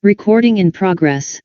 Recording in progress.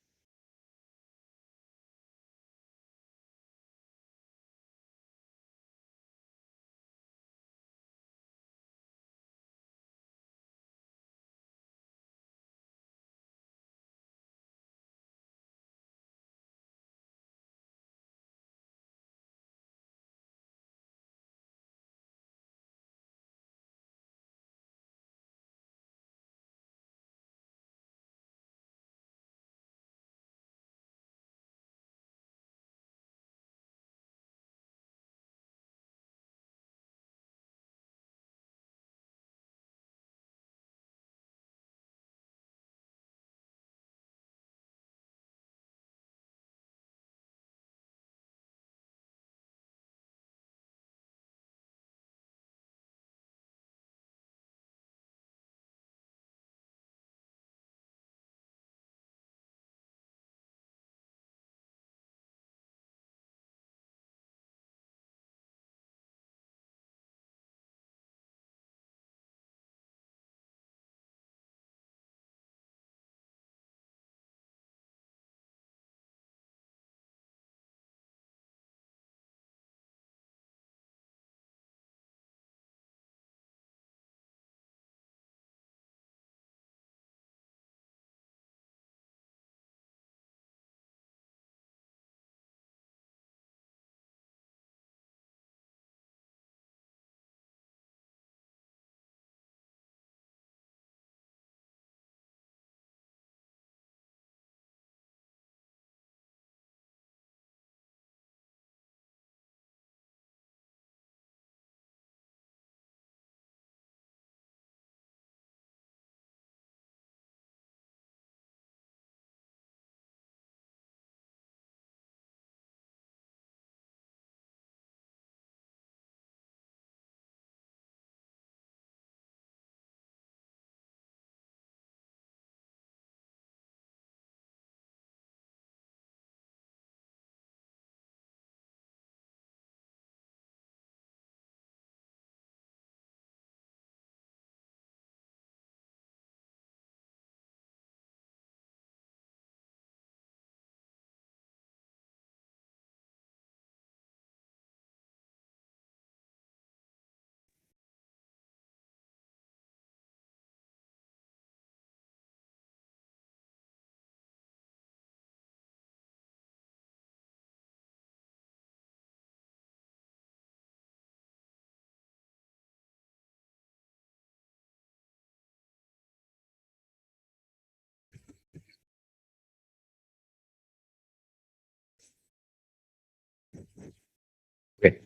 Okay.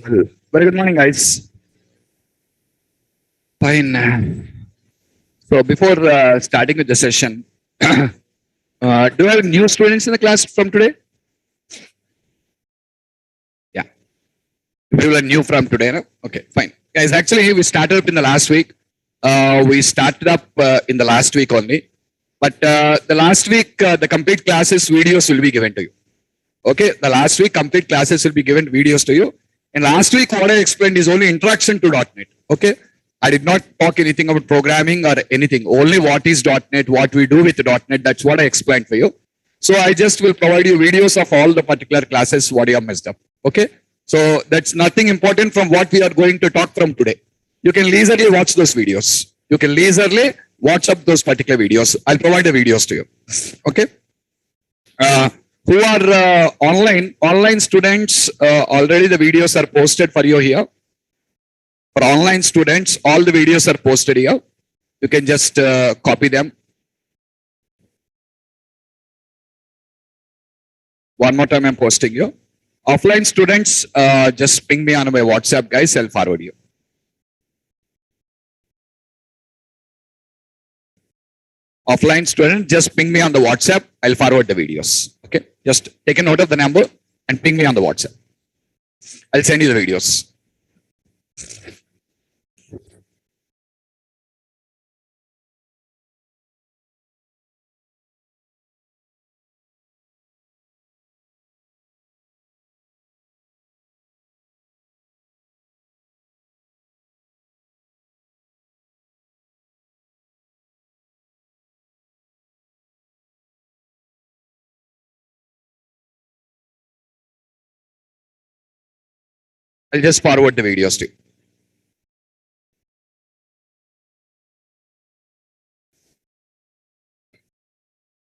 Well, very good morning, guys. Fine. So before starting with the session, do you have new students in the class from today? Yeah, people are new from today. No? Okay, fine. Guys, actually, we started up in the last week. We started up in the last week only. But the last week, the complete classes videos will be given to you. Okay, the last week complete classes will be given videos to you. And last week, what I explained is only introduction to .NET. Okay, I did not talk anything about programming or anything. Only what is .NET, what we do with .NET. That's what I explained for you. So I just will provide you videos of all the particular classes what you have messed up. Okay, so that's nothing important from what we are going to talk from today. You can leisurely watch those videos. You can leisurely watch up those particular videos. I'll provide the videos to you. Okay. Uh, who are online students, already the videos are posted for you here. For online students, all the videos are posted here. You can just copy them. One more time I'm posting you. Offline students, just ping me on my WhatsApp, guys. I'll forward you. Offline student, just ping me on the WhatsApp. I'll forward the videos. Okay, just take a note of the number and ping me on the WhatsApp. I'll send you the videos. I'll just forward the videos to you.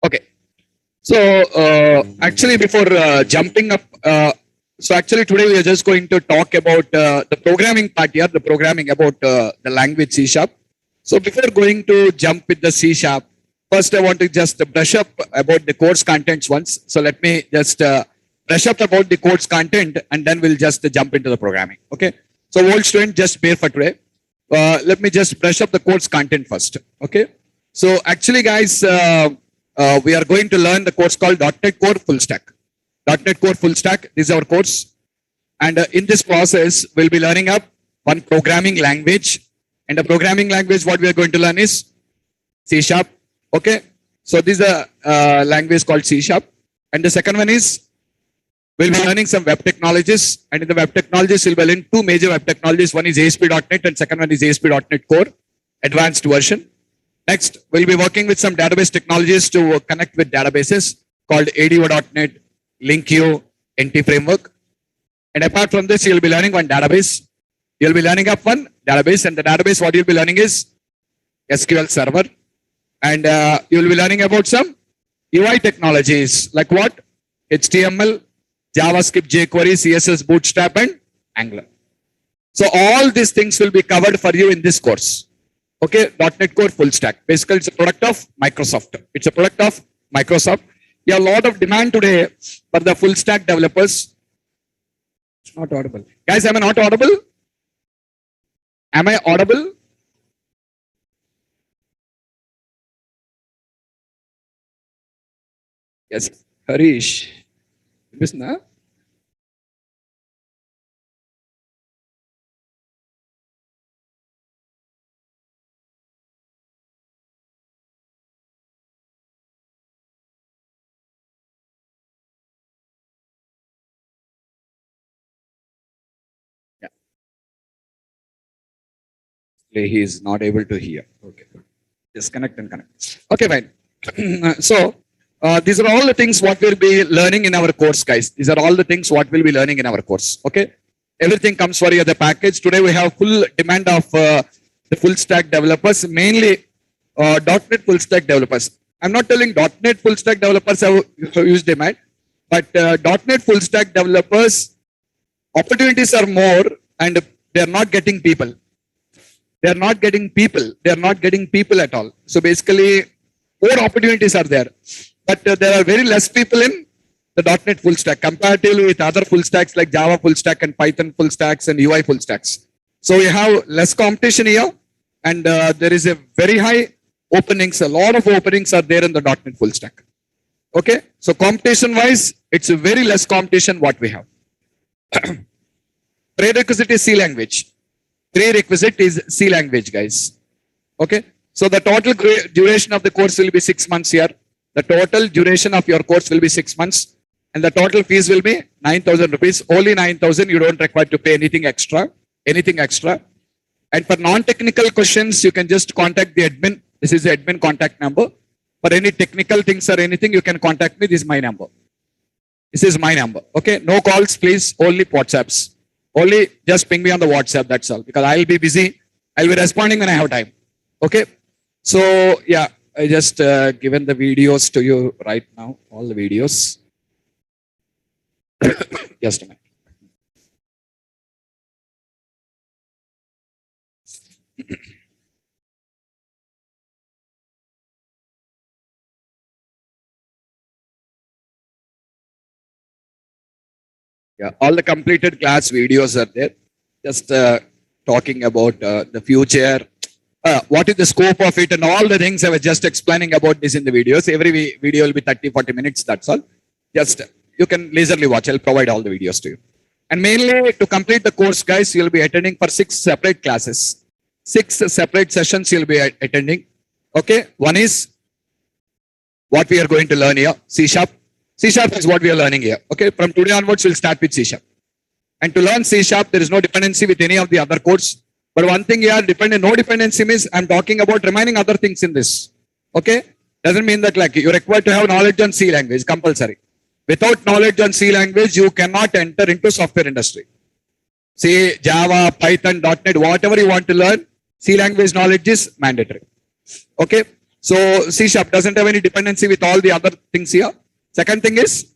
Okay. So actually, before jumping up, so actually today we are just going to talk about the programming part here, the programming about the language C sharp. So before going to jump with the C sharp, first I want to just brush up about the course contents once. So let me just brush up about the course content and then we'll just jump into the programming. Okay. So old student, just bear for today. Let me just brush up the course content first. Okay. So actually, guys, we are going to learn the course called .NET Core Full Stack. .NET Core Full Stack is our course. And in this process, we'll be learning up one programming language. And the programming language, what we are going to learn is C sharp. Okay. So this is a language called C sharp. And the second one is we'll be learning some web technologies. And in the web technologies, we'll be learning two major web technologies. One is ASP.NET and second one is ASP.NET Core Advanced version. Next, we'll be working with some database technologies to connect with databases called ADO.NET, LinkU, NT Framework. And apart from this, you'll be learning one database. You'll be learning up one database, and the database what you'll be learning is SQL Server. And you'll be learning about some UI technologies like what? HTML, JavaScript, jQuery, CSS, Bootstrap, and Angular. So all these things will be covered for you in this course. Okay, .NET Core Full Stack. Basically, it's a product of Microsoft. It's a product of Microsoft. You have a lot of demand today for the full stack developers. It's not audible. Guys, am I not audible? Am I audible? Yes, Harish. Listen, he is not able to hear. Okay. Disconnect and connect. Okay, fine. So, these are all the things what we'll be learning in our course, guys. These are all the things what we'll be learning in our course. Okay. Everything comes for you the package. Today we have full demand of the full stack developers, mainly .NET full stack developers. I'm not telling .NET full stack developers have huge demand, but .NET full stack developers opportunities are more and they are not getting people. They are not getting people. They are not getting people at all. So basically, more opportunities are there, but there are very less people in the .NET full stack comparatively with other full stacks like Java full stack and Python full stacks and UI full stacks. So we have less competition here, and there is a very high openings. A lot of openings are there in the .NET full stack. Okay, so competition wise, it's a very less competition what we have. Prerequisite is C language. Prerequisite is C language, guys. Okay. So the total duration of the course will be 6 months here. The total duration of your course will be 6 months. And the total fees will be 9,000 rupees. Only 9,000. You don't require to pay anything extra. Anything extra. And for non-technical questions, you can just contact the admin. This is the admin contact number. For any technical things or anything, you can contact me. This is my number. This is my number. Okay. No calls, please. Only WhatsApps. Only just ping me on the WhatsApp, that's all. Because I'll be busy. I'll be responding when I have time. Okay. So, yeah, I just given the videos to you right now. All the videos. Just a minute. Yeah, all the completed class videos are there. Just talking about the future, what is the scope of it, and all the things I was just explaining about this in the videos. Every video will be 30-40 minutes. That's all. Just you can leisurely watch. I'll provide all the videos to you. And mainly to complete the course, guys, you'll be attending for 6 separate classes, 6 separate sessions you'll be attending. Okay, one is what we are going to learn here, C sharp. C sharp is what we are learning here. Okay, from today onwards, we'll start with C sharp. And to learn C sharp, there is no dependency with any of the other codes. But one thing here, no dependency means I'm talking about remaining other things in this. Okay, doesn't mean that like you're required to have knowledge on C language, compulsory. Without knowledge on C language, you cannot enter into software industry. Say Java, Python, .NET, whatever you want to learn, C language knowledge is mandatory. Okay. So C Sharp doesn't have any dependency with all the other things here. Second thing is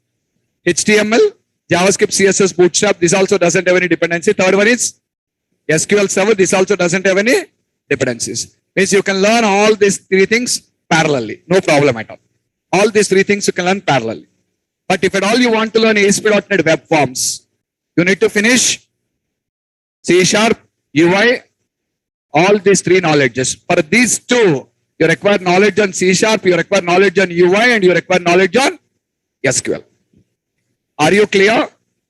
HTML, JavaScript, CSS, Bootstrap. This also doesn't have any dependency. Third one is SQL Server. This also doesn't have any dependencies. Means you can learn all these three things parallelly. No problem at all. All these three things you can learn parallelly. But if at all you want to learn ASP.NET Web Forms, you need to finish C Sharp, UI, all these three knowledges. For these two, you require knowledge on C Sharp, you require knowledge on UI, and you require knowledge on SQL. Are you clear?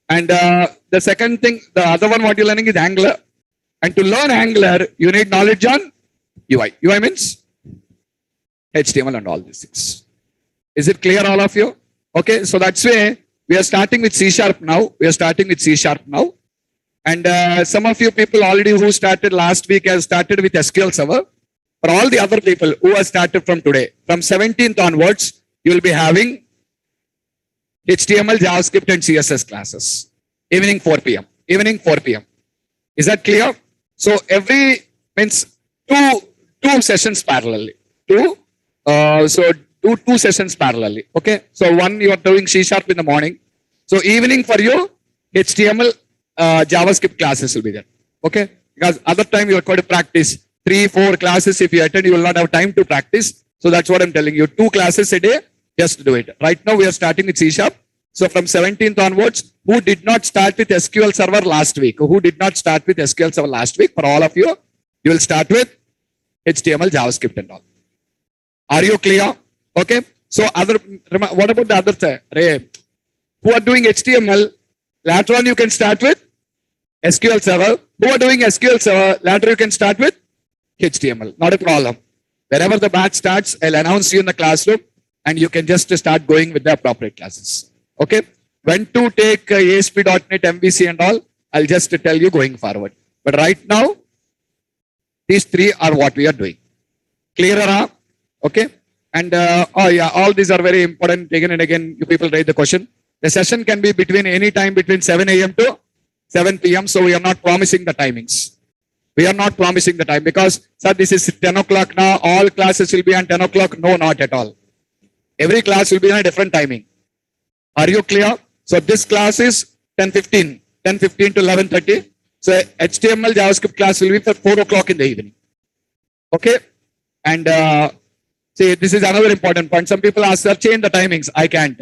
And the second thing, the other one what you're learning is Angular. And to learn Angular, you need knowledge on UI. UI means HTML and all these things. Is it clear, all of you? Okay, so that's why we are starting with C Sharp now. And some of you people already who started last week have started with SQL Server. For all the other people who have started from today, from 17th onwards, you will be having HTML, JavaScript, and CSS classes. Evening 4 p.m. Is that clear? So every means two sessions parallelly. Two sessions parallelly. Okay. So one you are doing C Sharp in the morning. So evening for you, HTML, JavaScript classes will be there. Okay. Because other time you are going to practice 3-4 classes. If you attend, you will not have time to practice. So that's what I'm telling you. 2 classes a day, just do it. Right now we are starting with C Sharp. So from 17th onwards, who did not start with SQL Server last week? For all of you, you will start with HTML, JavaScript and all. Are you clear? Okay. So what about the other side? Who are doing HTML? Later on you can start with SQL Server. Who are doing SQL Server? Later you can start with HTML. Not a problem. Wherever the batch starts, I'll announce you in the classroom and you can just start going with the appropriate classes. Okay. When to take ASP.NET, MVC and all, I'll just tell you going forward. But right now, these 3 are what we are doing. Clearer, huh? Okay. And all these are very important. Again and again, you people raise the question. The session can be between any time between 7 a.m. to 7 p.m. So we are not promising the timings. We are not promising the time because, sir, this is 10 o'clock now. All classes will be on 10 o'clock. No, not at all. Every class will be on a different timing. Are you clear? So this class is 10:15 to 11:30. So HTML JavaScript class will be for 4 o'clock in the evening. Okay. And see, this is another important point. Some people ask, sir, change the timings. I can't.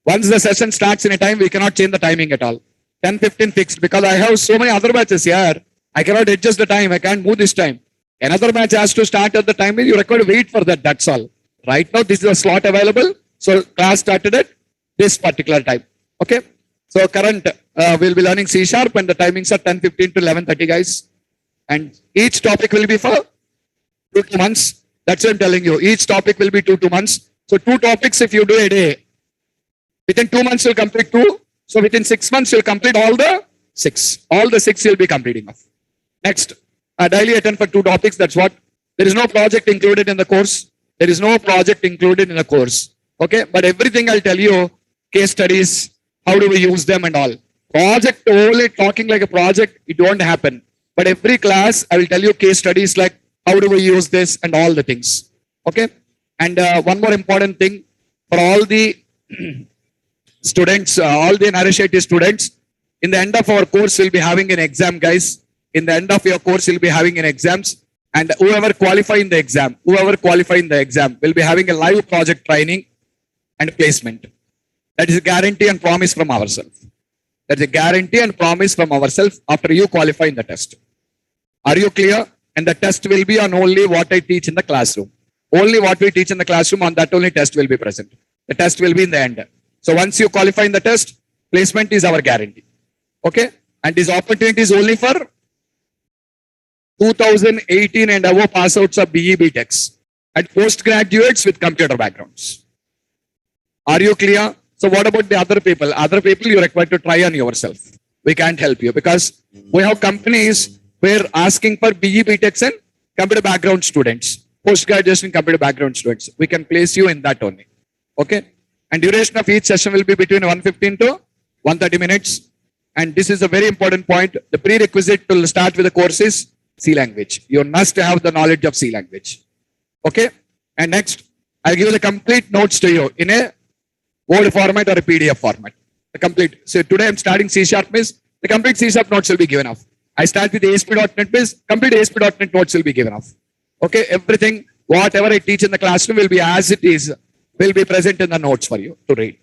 Once the session starts in a time, we cannot change the timing at all. 10:15 fixed because I have so many other batches here. I cannot adjust the time. I can't move this time. Another batch has to start at the time. You require to wait for that. That's all. Right now, this is a slot available. So class started at this particular time. Okay. So current, we'll be learning C Sharp and the timings are 10:15 to 11:30, guys. And each topic will be for 2 months. That's what I'm telling you. Each topic will be 2 months. So 2 topics if you do a day. Within 2 months, you'll complete 2. So within 6 months, you'll complete all the 6. All the 6 you'll be completing off. Next, daily attend for 2 topics. That's what. There is no project included in the course. There is no project included in the course. Okay. But everything I'll tell you, case studies, how do we use them and all. Project only talking like a project, it won't happen. But every class, I will tell you case studies like how do we use this and all the things. Okay. And one more important thing for all the students, all the Narasheti students, in the end of our course, we'll be having an exam, guys. In the end of your course, you'll be having an exams. And whoever qualify in the exam, will be having a live project training and placement. That is a guarantee and promise from ourselves. That is a guarantee and promise from ourselves after you qualify in the test. Are you clear? And the test will be on only what I teach in the classroom. Only what we teach in the classroom, on that only test will be present. The test will be in the end. So once you qualify in the test, placement is our guarantee. Okay? And this opportunity is only for 2018 and above pass outs of BE BTechs and postgraduates with computer backgrounds. Are you clear? So what about the other people? Other people you require to try on yourself. We can't help you because we have companies where asking for BE BTechs and computer background students, post-graduation computer background students. We can place you in that only. Okay? And duration of each session will be between 115 to 130 minutes. And this is a very important point. The prerequisite to start with the course is C language. You must have the knowledge of C language. Okay. And next, I'll give the complete notes to you in a Word format or a PDF format. The complete. So today I'm starting C Sharp means the complete C Sharp notes will be given off. I start with ASP.NET means complete ASP.NET notes will be given off. Okay. Everything, whatever I teach in the classroom will be as it is, will be present in the notes for you to read.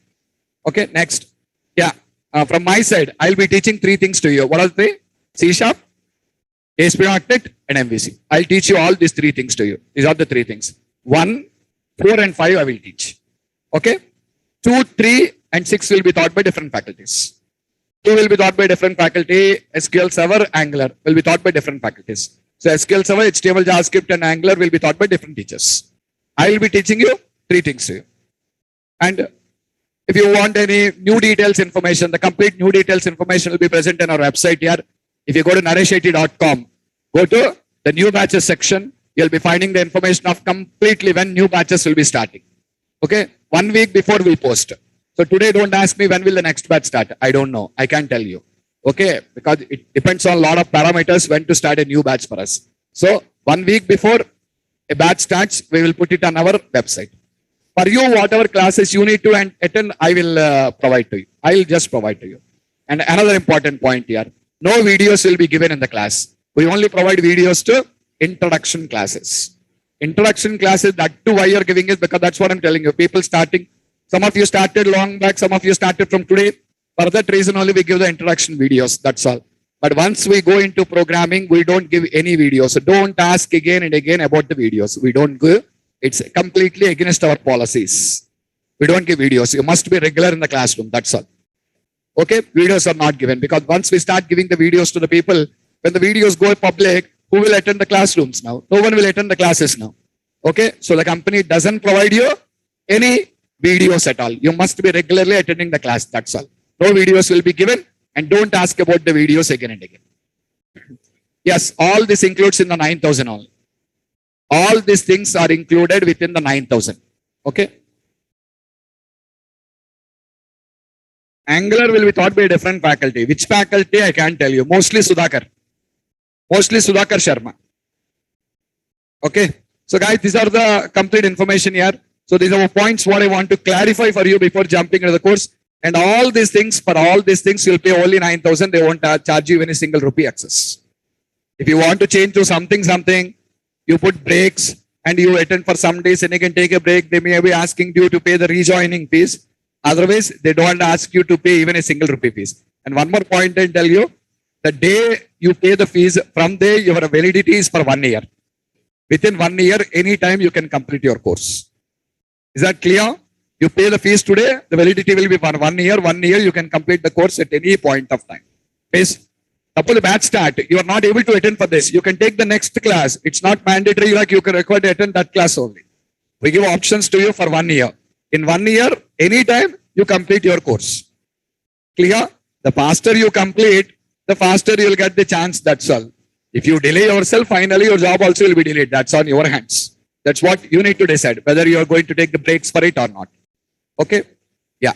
Okay. Next. Yeah. From my side, I'll be teaching three things to you. What are the three? C Sharp, ASP.NET, and MVC. I'll teach you all these three things to you. These are the three things. 1, 4, and 5 I will teach. Okay? 2, 3, and 6 will be taught by different faculties. 2 will be taught by different faculty. SQL Server, Angular will be taught by different faculties. So SQL Server, HTML, JavaScript, and Angular will be taught by different teachers. I will be teaching you three things to you. And if you want any new details information, the complete new details information will be present in our website here. If you go to naresheti.com, go to the new batches section, you'll be finding the information of completely when new batches will be starting. Okay, 1 week before we post. So today don't ask me when will the next batch start. I don't know. I can't tell you. Okay, because it depends on a lot of parameters when to start a new batch for us. So 1 week before a batch starts, we will put it on our website. For you, whatever classes you need to attend, I will provide to you. I will just provide to you. And another important point here, no videos will be given in the class. We only provide videos to introduction classes. Introduction classes, that too why you're giving it, because that's what I'm telling you. People starting, some of you started long back, some of you started from today. For that reason only we give the introduction videos, that's all. But once we go into programming, we don't give any videos. So don't ask again and again about the videos. We don't give. It's completely against our policies. We don't give videos. You must be regular in the classroom. That's all. Okay? Videos are not given because once we start giving the videos to the people, when the videos go public, who will attend the classrooms now? No one will attend the classes now. Okay? So the company doesn't provide you any videos at all. You must be regularly attending the class. That's all. No videos will be given and don't ask about the videos again and again. Yes, all this includes in the 9,000 only. All these things are included within the 9,000. Okay. Angular will be taught by a different faculty. Which faculty I can't tell you. Mostly Sudhakar. Mostly Sudhakar Sharma. Okay. So guys, these are the complete information here. So these are points what I want to clarify for you before jumping into the course. And all these things, for all these things, you'll pay only 9,000. They won't charge you any single rupee access. If you want to change to something, you put breaks and you attend for some days and you can take a break. They may be asking you to pay the rejoining fees. Otherwise, they don't ask you to pay even a single rupee fees. And one more point I'll tell you, the day you pay the fees, from there your validity is for 1 year. Within 1 year, any time you can complete your course. Is that clear? You pay the fees today, the validity will be for 1 year. 1 year you can complete the course at any point of time. Suppose the batch start, you are not able to attend for this. You can take the next class. It's not mandatory like you can require to attend that class only. We give options to you for 1 year. In 1 year, anytime you complete your course. Clear? The faster you complete, the faster you will get the chance. That's all. If you delay yourself, finally your job also will be delayed. That's on your hands. That's what you need to decide, whether you are going to take the breaks for it or not. Okay? Yeah.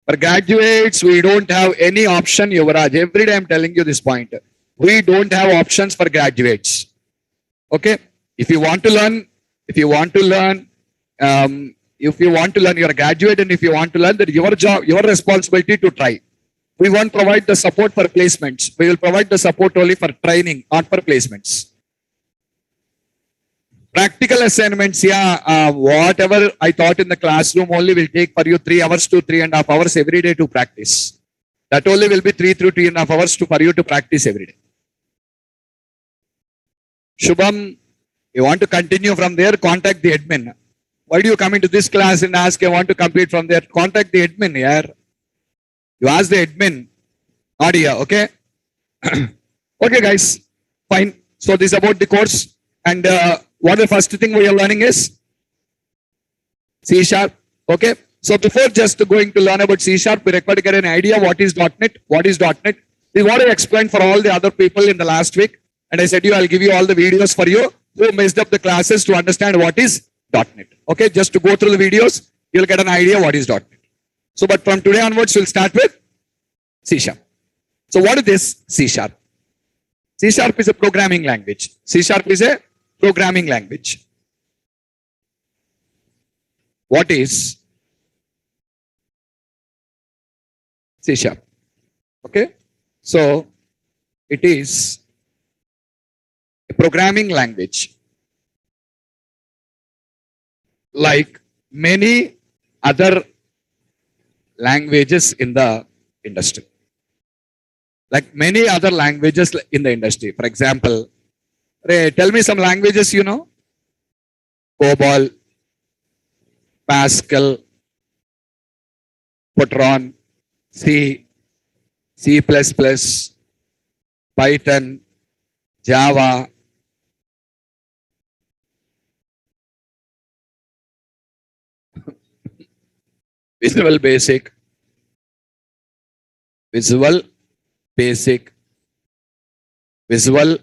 For graduates, we don't have any option, Yuvraj. Every day I'm telling you this point. We don't have options for graduates. Okay? If you want to learn, you're a graduate, and if you want to learn, that your job, your responsibility to try. We won't provide the support for placements. We will provide the support only for training, not for placements. Practical assignments, whatever I taught in the classroom only will take for you 3 hours to 3.5 hours every day to practice. That only will be 3 through 3.5 hours for you to practice every day. Shubham, you want to continue from there, contact the admin. Why do you come into this class and ask, I want to complete from there? Contact the admin here. You ask the admin, not here, okay? Okay, guys, fine. So this is about the course. And what the first thing we are learning is C Sharp, okay? So before just going to learn about C Sharp, we require to get an idea what is .NET, what is .NET. This is what I explained for all the other people in the last week. And I said I'll give you all the videos for you who messed up the classes to understand what is .NET. Okay, just to go through the videos, you'll get an idea what is .NET. So, but from today onwards, we'll start with C sharp. So what is this C sharp? C sharp is a programming language. C sharp is a programming language. What is C sharp? Okay. So it is a programming language like many other languages in the industry. Like many other languages in the industry. For example, Ray, tell me some languages you know. COBOL, Pascal, Fortran, C, C++, Python, Java, Visual Basic, Visual Basic, Visual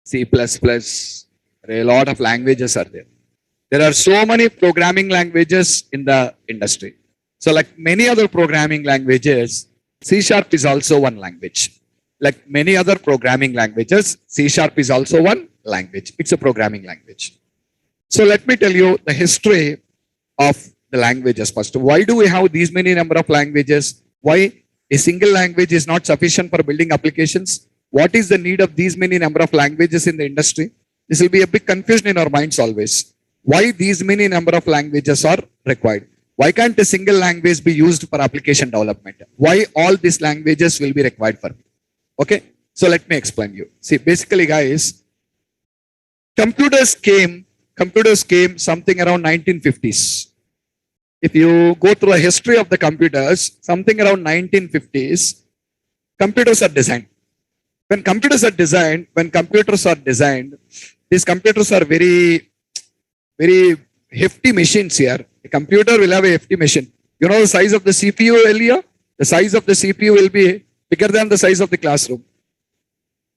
C++. A lot of languages are there. There are so many programming languages in the industry. So like many other programming languages, C sharp is also one language. Like many other programming languages, C sharp is also one language. It's a programming language. So let me tell you the history of the languages first. Why do we have these many number of languages? Why a single language is not sufficient for building applications? What is the need of these many number of languages in the industry? This will be a big confusion in our minds always. Why these many number of languages are required? Why can't a single language be used for application development? Why all these languages will be required for me? Okay, so let me explain you. See, basically guys, computers came something around 1950s. If you go through the history of the computers, something around 1950s, computers are designed. When computers are designed, these computers are very hefty machines here. A computer will have a hefty machine. You know the size of the CPU earlier? The size of the CPU will be bigger than the size of the classroom.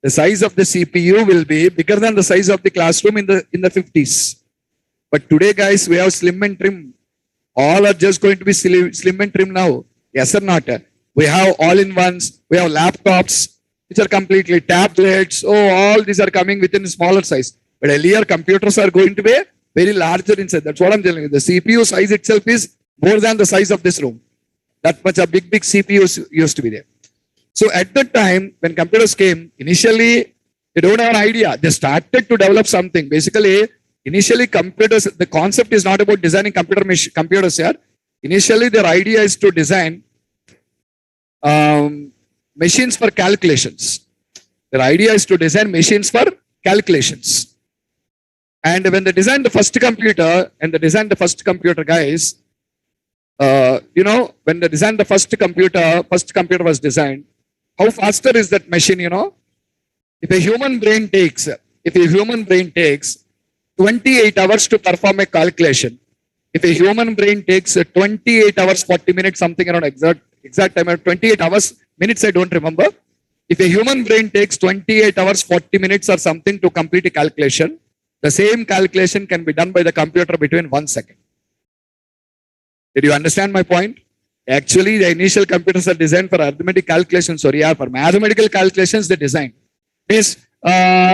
The size of the CPU will be bigger than the size of the classroom in the 50s. But today, guys, we have slim and trim. All are just going to be slim and trim now. Yes or not? We have all-in-ones. We have laptops, which are completely tablets. Oh, all these are coming within smaller size. But earlier, computers are going to be very larger inside. That's what I'm telling you. The CPU size itself is more than the size of this room. That much a big CPUs used to be there. So at that time, when computers came, initially, they don't have an idea. They started to develop something. Basically, initially computers, the concept is not about designing computers here. Initially, their idea is to design machines for calculations. Their idea is to design machines for calculations. And when they designed the first computer, guys, when they designed the first computer was designed, how faster is that machine, If a human brain takes 28 hours to perform a calculation, if a human brain takes 28 hours, 40 minutes, something around exact time, 28 hours, minutes I don't remember. If a human brain takes 28 hours, 40 minutes or something to complete a calculation, the same calculation can be done by the computer between 1 second. Did you understand my point? Actually, the initial computers are designed for arithmetic calculations. Sorry, for mathematical calculations, they designed. Means,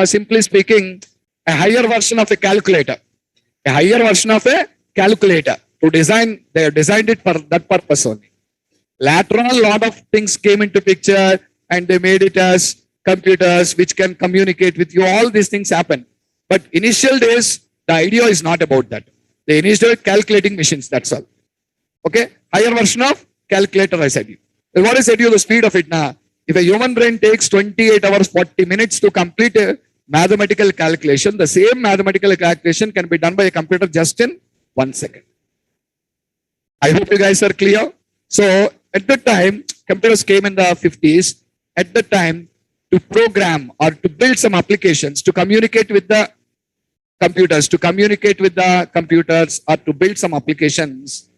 simply speaking, a higher version of a calculator. A higher version of a calculator. To design, they have designed it for that purpose only. Later on, a lot of things came into picture and they made it as computers which can communicate with you. All these things happen. But initial days, the idea is not about that. The initial calculating machines, that's all. Okay, higher version of calculator I said you. What I said you, the speed of it now. If a human brain takes 28 hours, 40 minutes to complete a mathematical calculation, the same mathematical calculation can be done by a computer just in 1 second. I hope you guys are clear. So at the time, computers came in the 50s. At the time, to program or to build some applications, to communicate with the computers, or to build some applications,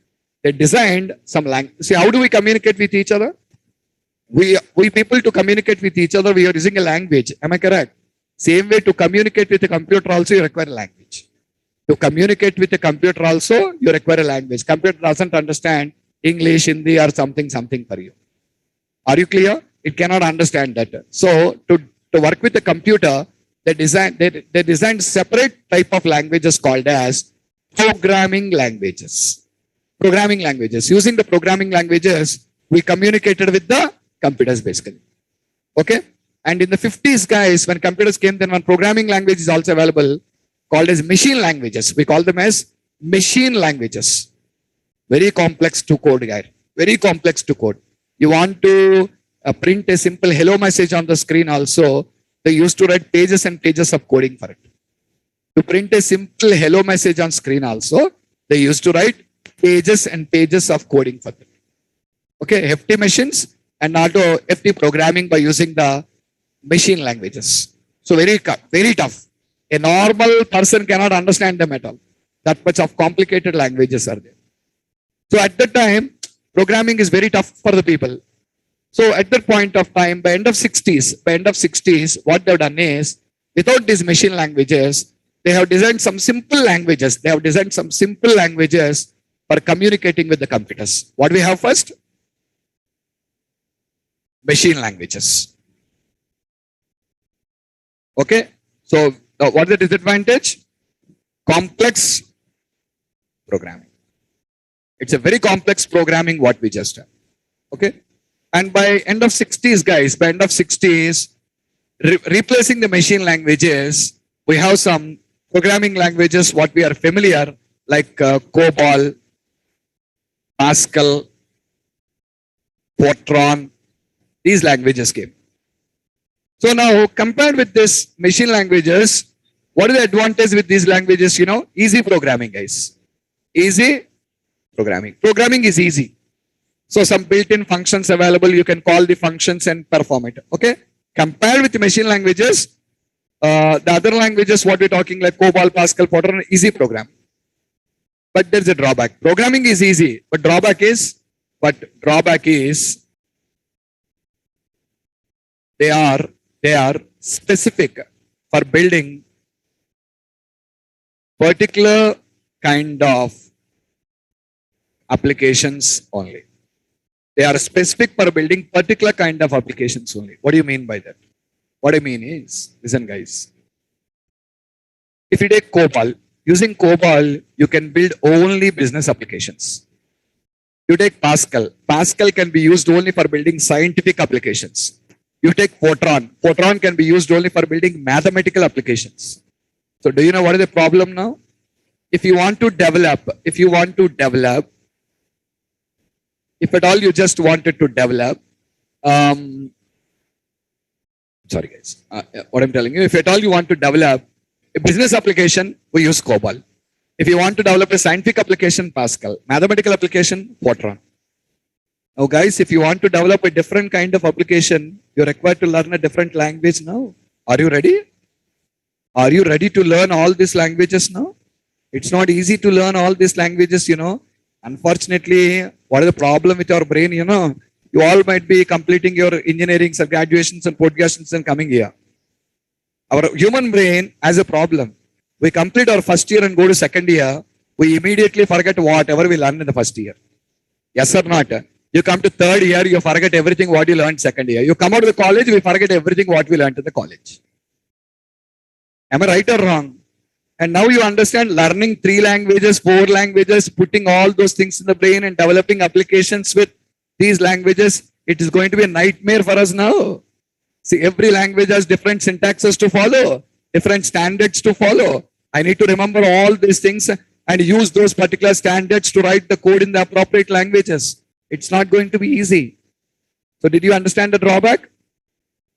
they designed some language. See, how do we communicate with each other? We people to communicate with each other, we are using a language. Am I correct? Same way to communicate with a computer also, you require a language. To communicate with a computer also, you require a language. Computer doesn't understand English, Hindi or something for you. Are you clear? It cannot understand that. So to work with the computer, they designed separate type of languages called as programming languages. Programming languages. Using the programming languages, we communicated with the computers basically. Okay? And in the 50s, guys, when computers came, then one programming language is also available called as machine languages. We call them as machine languages. Very complex to code, guy. Very complex to code. You want to print a simple hello message on the screen also, they used to write pages and pages of coding for it. To print a simple hello message on screen also, they used to write pages and pages of coding for it. Okay, hefty machines and also hefty programming by using the machine languages. So very tough. A normal person cannot understand them at all. That much of complicated languages are there. So at that time, programming is very tough for the people. So at that point of time, by end of 60s, what they've done is, without these machine languages, they have designed some simple languages. They have designed some simple languages for communicating with the computers. What we have first? Machine languages. Okay. So what is the disadvantage? Complex programming. It's a very complex programming what we just have. Okay. And by end of 60s, guys, by end of 60s, replacing the machine languages, we have some programming languages what we are familiar, like COBOL, Pascal, Fortran. These languages came. So now, compared with this machine languages, what is the advantage with these languages? You know, easy programming, guys. Easy programming. Programming is easy. So some built-in functions available, you can call the functions and perform it. Okay. Compared with the machine languages, the other languages, what we're talking like COBOL, Pascal, Fortran, easy program. But there's a drawback. Programming is easy, but drawback is they are specific for building particular kind of applications only. They are specific for building particular kind of applications only. What do you mean by that? What I mean is, listen guys, if you take COBOL, using COBOL, you can build only business applications. You take Pascal, Pascal can be used only for building scientific applications. You take Fortran, Fortran can be used only for building mathematical applications. So do you know what is the problem now? If you want to develop, if at all you just wanted to develop, sorry guys, what I'm telling you, if at all you want to develop a business application, we use COBOL. If you want to develop a scientific application, Pascal, mathematical application, Fortran. Now guys, if you want to develop a different kind of application, you're required to learn a different language now. Are you ready? Are you ready to learn all these languages now? It's not easy to learn all these languages, you know. Unfortunately, what is the problem with your brain, you know? You all might be completing your engineering or graduations and postgraduations and coming here. Our human brain has a problem. We complete our first year and go to second year, we immediately forget whatever we learned in the first year. Yes or not? You come to third year, you forget everything what you learned second year. You come out of the college, we forget everything what we learned in the college. Am I right or wrong? And now you understand learning 3 languages, 4 languages, putting all those things in the brain and developing applications with these languages. It is going to be a nightmare for us now. See, every language has different syntaxes to follow, different standards to follow. I need to remember all these things and use those particular standards to write the code in the appropriate languages. It's not going to be easy. So did you understand the drawback?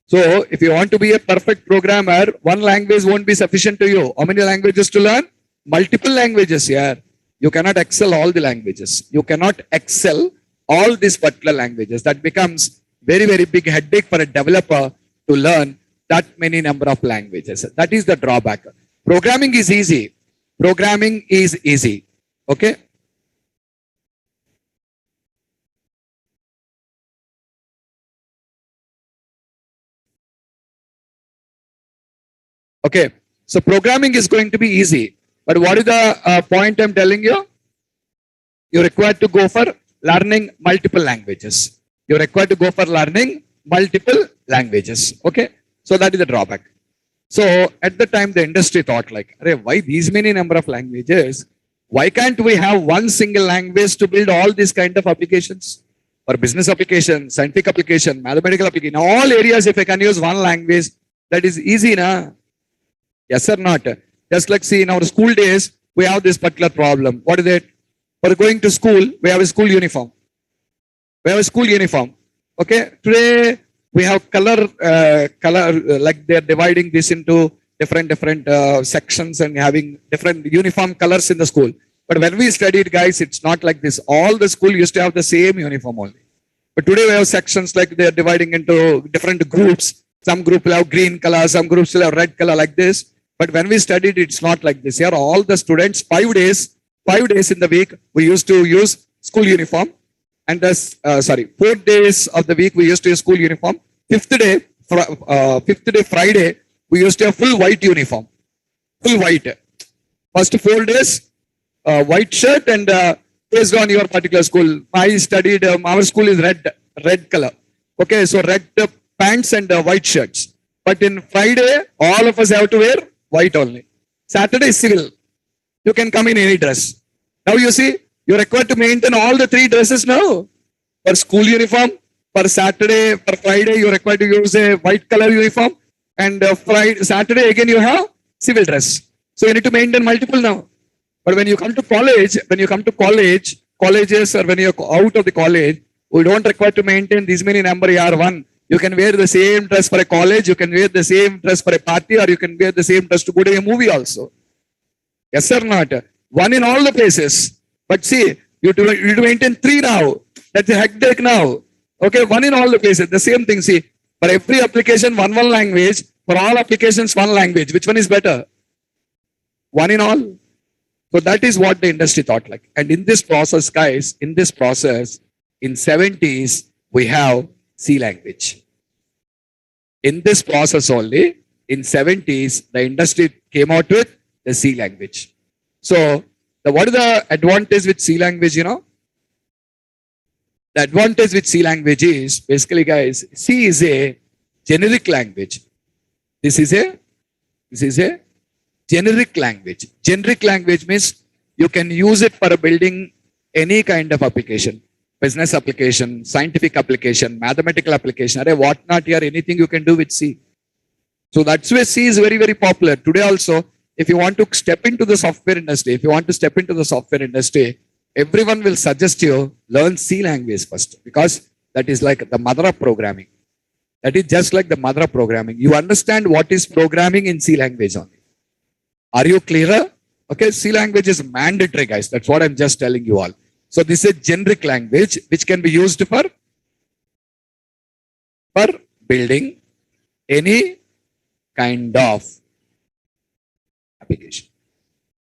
So if you want to be a perfect programmer, one language won't be sufficient to you. How many languages to learn? Multiple languages here. You cannot excel all the languages. You cannot excel all these particular languages. That becomes very, very big headache for a developer to learn that many number of languages. That is the drawback. Programming is easy. Programming is easy. Okay. Okay, so programming is going to be easy. But what is the point I'm telling you? You're required to go for learning multiple languages. You're required to go for learning multiple languages. Okay. So that is the drawback. So at the time, the industry thought like, "Arey, why these many number of languages? Why can't we have one single language to build all these kind of applications? For business application, scientific application, mathematical application, all areas, if I can use one language, that is easy, na? Yes or not? Just like see in our school days, we have this particular problem. What is it? For going to school, we have a school uniform. We have a school uniform. Okay. Today we have color, like they're dividing this into different sections and having different uniform colors in the school. But when we studied, guys, it's not like this. All the school used to have the same uniform only. But today we have sections like they're dividing into different groups. Some group will have green color, some groups will have red color like this. But when we studied, it's not like this. Here, all the students, 5 days in the week, we used to use school uniform. And 4 days of the week, we used to use school uniform. Fifth day, Friday, we used to have full white uniform. Full white. First 4 days, white shirt and based on your particular school. I studied, our school is red color. Okay, so red pants and white shirts. But in Friday, all of us have to wear white only. Saturday is civil. You can come in any dress. Now you see, you're required to maintain all the 3 dresses now. For school uniform, for Saturday, for Friday, you're required to use a white color uniform. And Saturday again you have civil dress. So you need to maintain multiple now. But when you come to college, colleges or when you're out of the college, we don't require to maintain these many number one. You can wear the same dress for a college, you can wear the same dress for a party, or you can wear the same dress to go to a movie also. Yes or not? One in all the places. But see, you have to maintain 3 now. That's a hectic now. Okay, one in all the places. The same thing. See, for every application, one language. For all applications, one language. Which one is better? One in all. So that is what the industry thought like. And in this process, guys, in 70s, we have C language. In this process only, in 70s, the industry came out with the C language. So, what is the advantage with C language, you know? The advantage with C language is, basically guys, C is a generic language. This is a generic language. Generic language means you can use it for building any kind of application. Business application, scientific application, mathematical application, what not here, anything you can do with C. So that's why C is very, very popular. Today also, if you want to step into the software industry, everyone will suggest you learn C language first, because that is like the mother of programming. That is just like the mother of programming. You understand what is programming in C language only. Are you clearer? Okay, C language is mandatory, guys. That's what I'm just telling you all. So this is a generic language which can be used for building any kind of application.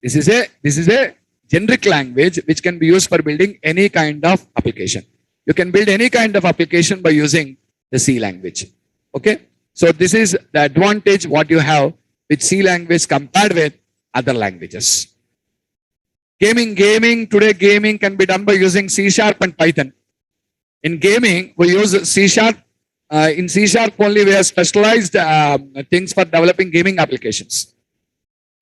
This is a generic language which can be used for building any kind of application. You can build any kind of application by using the C language. Okay. So this is the advantage what you have with C language compared with other languages. Today gaming can be done by using C# and Python. In gaming, we use C#. In C# only we have specialized things for developing gaming applications.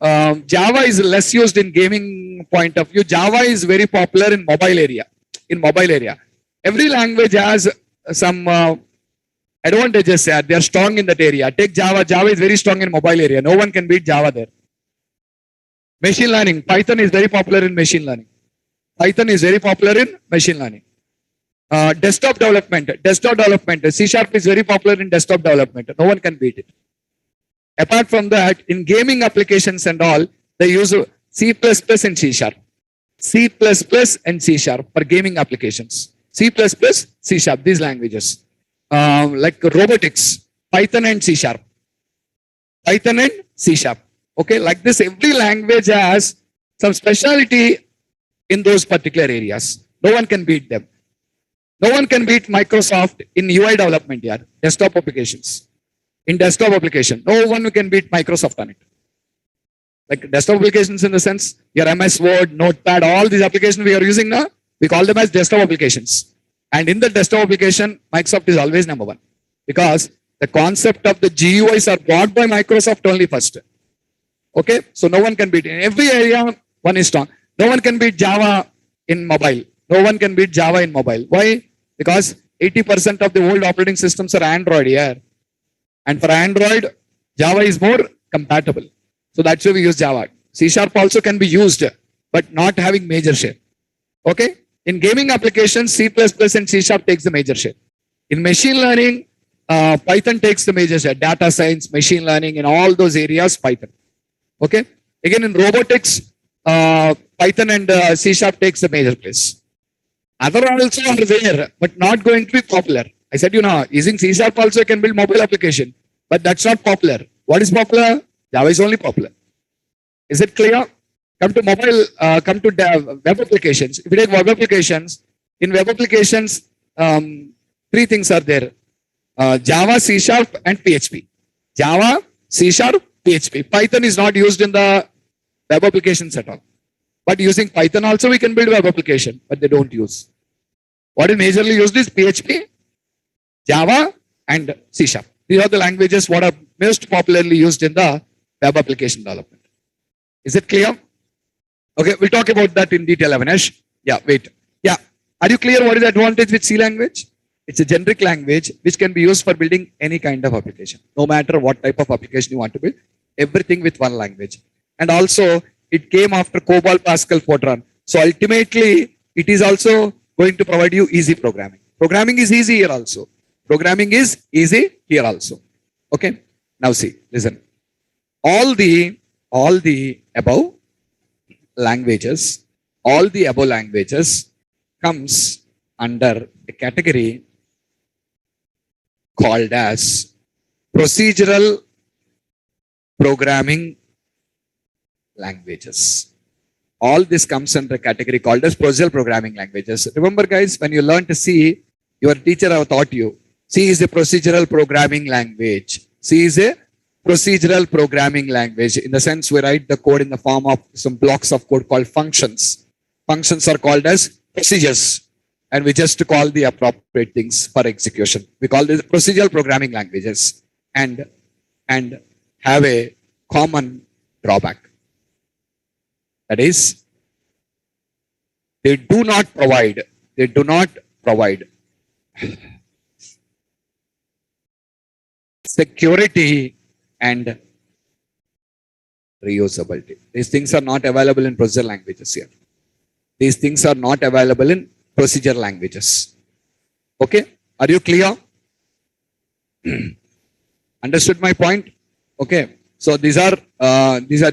Java is less used in gaming point of view. Java is very popular in mobile area. Every language has some advantages. They are strong in that area. Take Java. Java is very strong in mobile area. No one can beat Java there. Machine learning. Python is very popular in machine learning. Desktop development. C# is very popular in desktop development. No one can beat it. Apart from that, in gaming applications and all, they use C++ and C#. C++ and C# for gaming applications. C++, C#, these languages. Like robotics, Python and C#. Okay, like this, every language has some specialty in those particular areas. No one can beat them. No one can beat Microsoft in UI development, desktop applications. In desktop application, no one can beat Microsoft on it. Like desktop applications in the sense, your MS Word, Notepad, all these applications we are using now, we call them as desktop applications. And in the desktop application, Microsoft is always number one because the concept of the GUIs are brought by Microsoft only first. Okay, so no one can beat in every area. One is strong. No one can beat Java in mobile. No one can beat Java in mobile. Why? Because 80% of the old operating systems are Android here, and for Android, Java is more compatible. So that's why we use Java. C# also can be used, but not having major share. Okay. In gaming applications, C++ and C# takes the major share. In machine learning, Python takes the major share. Data science, machine learning, in all those areas, Python. Okay. Again, in robotics, Python and C# takes the major place. Other also are there, but not going to be popular. I said, using C# also can build mobile application, but that's not popular. What is popular? Java is only popular. Is it clear? Come to mobile, come to web applications. If you take web applications, in web applications, three things are there. Java, C# and PHP. Java, C#, PHP. Python is not used in the web applications at all. But using Python also we can build web application, but they don't use. What is majorly used is PHP, Java, and C#. These are the languages what are most popularly used in the web application development. Is it clear? Okay, we'll talk about that in detail, Avinash. Yeah, wait. Yeah, are you clear what is the advantage with C language? It's a generic language which can be used for building any kind of application. No matter what type of application you want to build, everything with one language. And also, it came after COBOL, Pascal, Fortran. So ultimately, it is also going to provide you easy programming. Programming is easy here also. Programming is easy here also. Okay. Now see, listen. All the above languages, comes under a category called as procedural programming languages. All this comes under a category called as procedural programming languages. Remember guys, when you learn to C, your teacher have taught you, C is a procedural programming language. C is a procedural programming language. In the sense we write the code in the form of some blocks of code called functions. Functions are called as procedures. And we just call the appropriate things for execution. We call these procedural programming languages and have a common drawback. That is, they do not provide security and reusability. These things are not available in procedural languages here. These things are not available in procedure languages. Okay, are you clear? Understood my point? Okay, so these are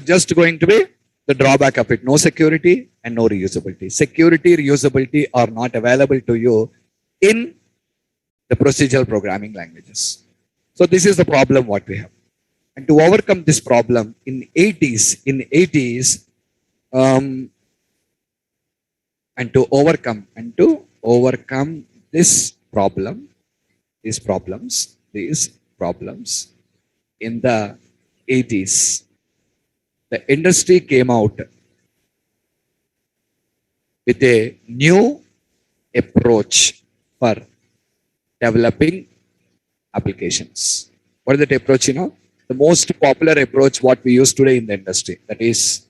just going to be the drawback of it. No security and no reusability. Security, reusability are not available to you in the procedural programming languages. So this is the problem what we have. And to overcome this problem in 80s, and to overcome these problems in the 80s, the industry came out with a new approach for developing applications. What is that approach? The most popular approach what we use today in the industry, that is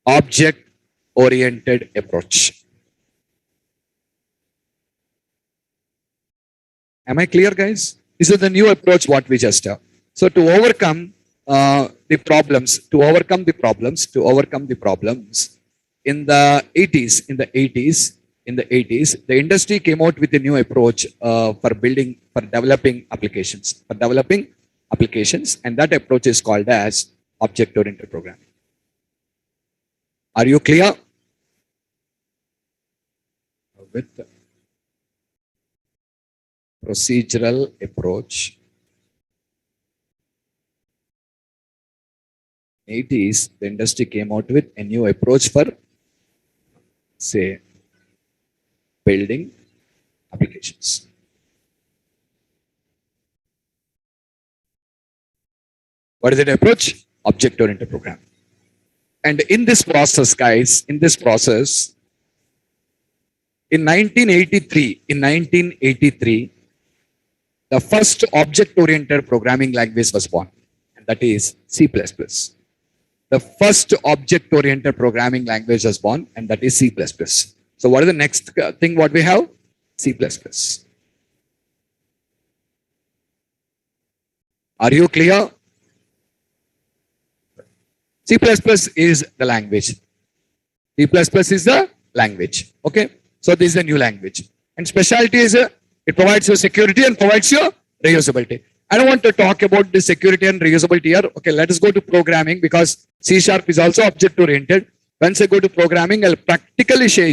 object-oriented approach. Am I clear, guys? This is the new approach what we just have. So to overcome the problems in the 80s, the industry came out with a new approach for developing applications, and that approach is called as object-oriented programming. Are you clear? With the procedural approach, in the 80s, the industry came out with a new approach for, say, building applications. What is that approach? Object-oriented programming. And in this process, guys, In 1983, the first object-oriented programming language was born, and that is C++. The first object-oriented programming language was born, and that is C++. So what is the next thing what we have? C++. Are you clear? C++ is the language. C++ is the language. Okay. So this is a new language. And specialty is it provides you security and provides you reusability. I don't want to talk about the security and reusability here. Okay, let us go to programming because C# is also object oriented. Once I go to programming, I'll practically show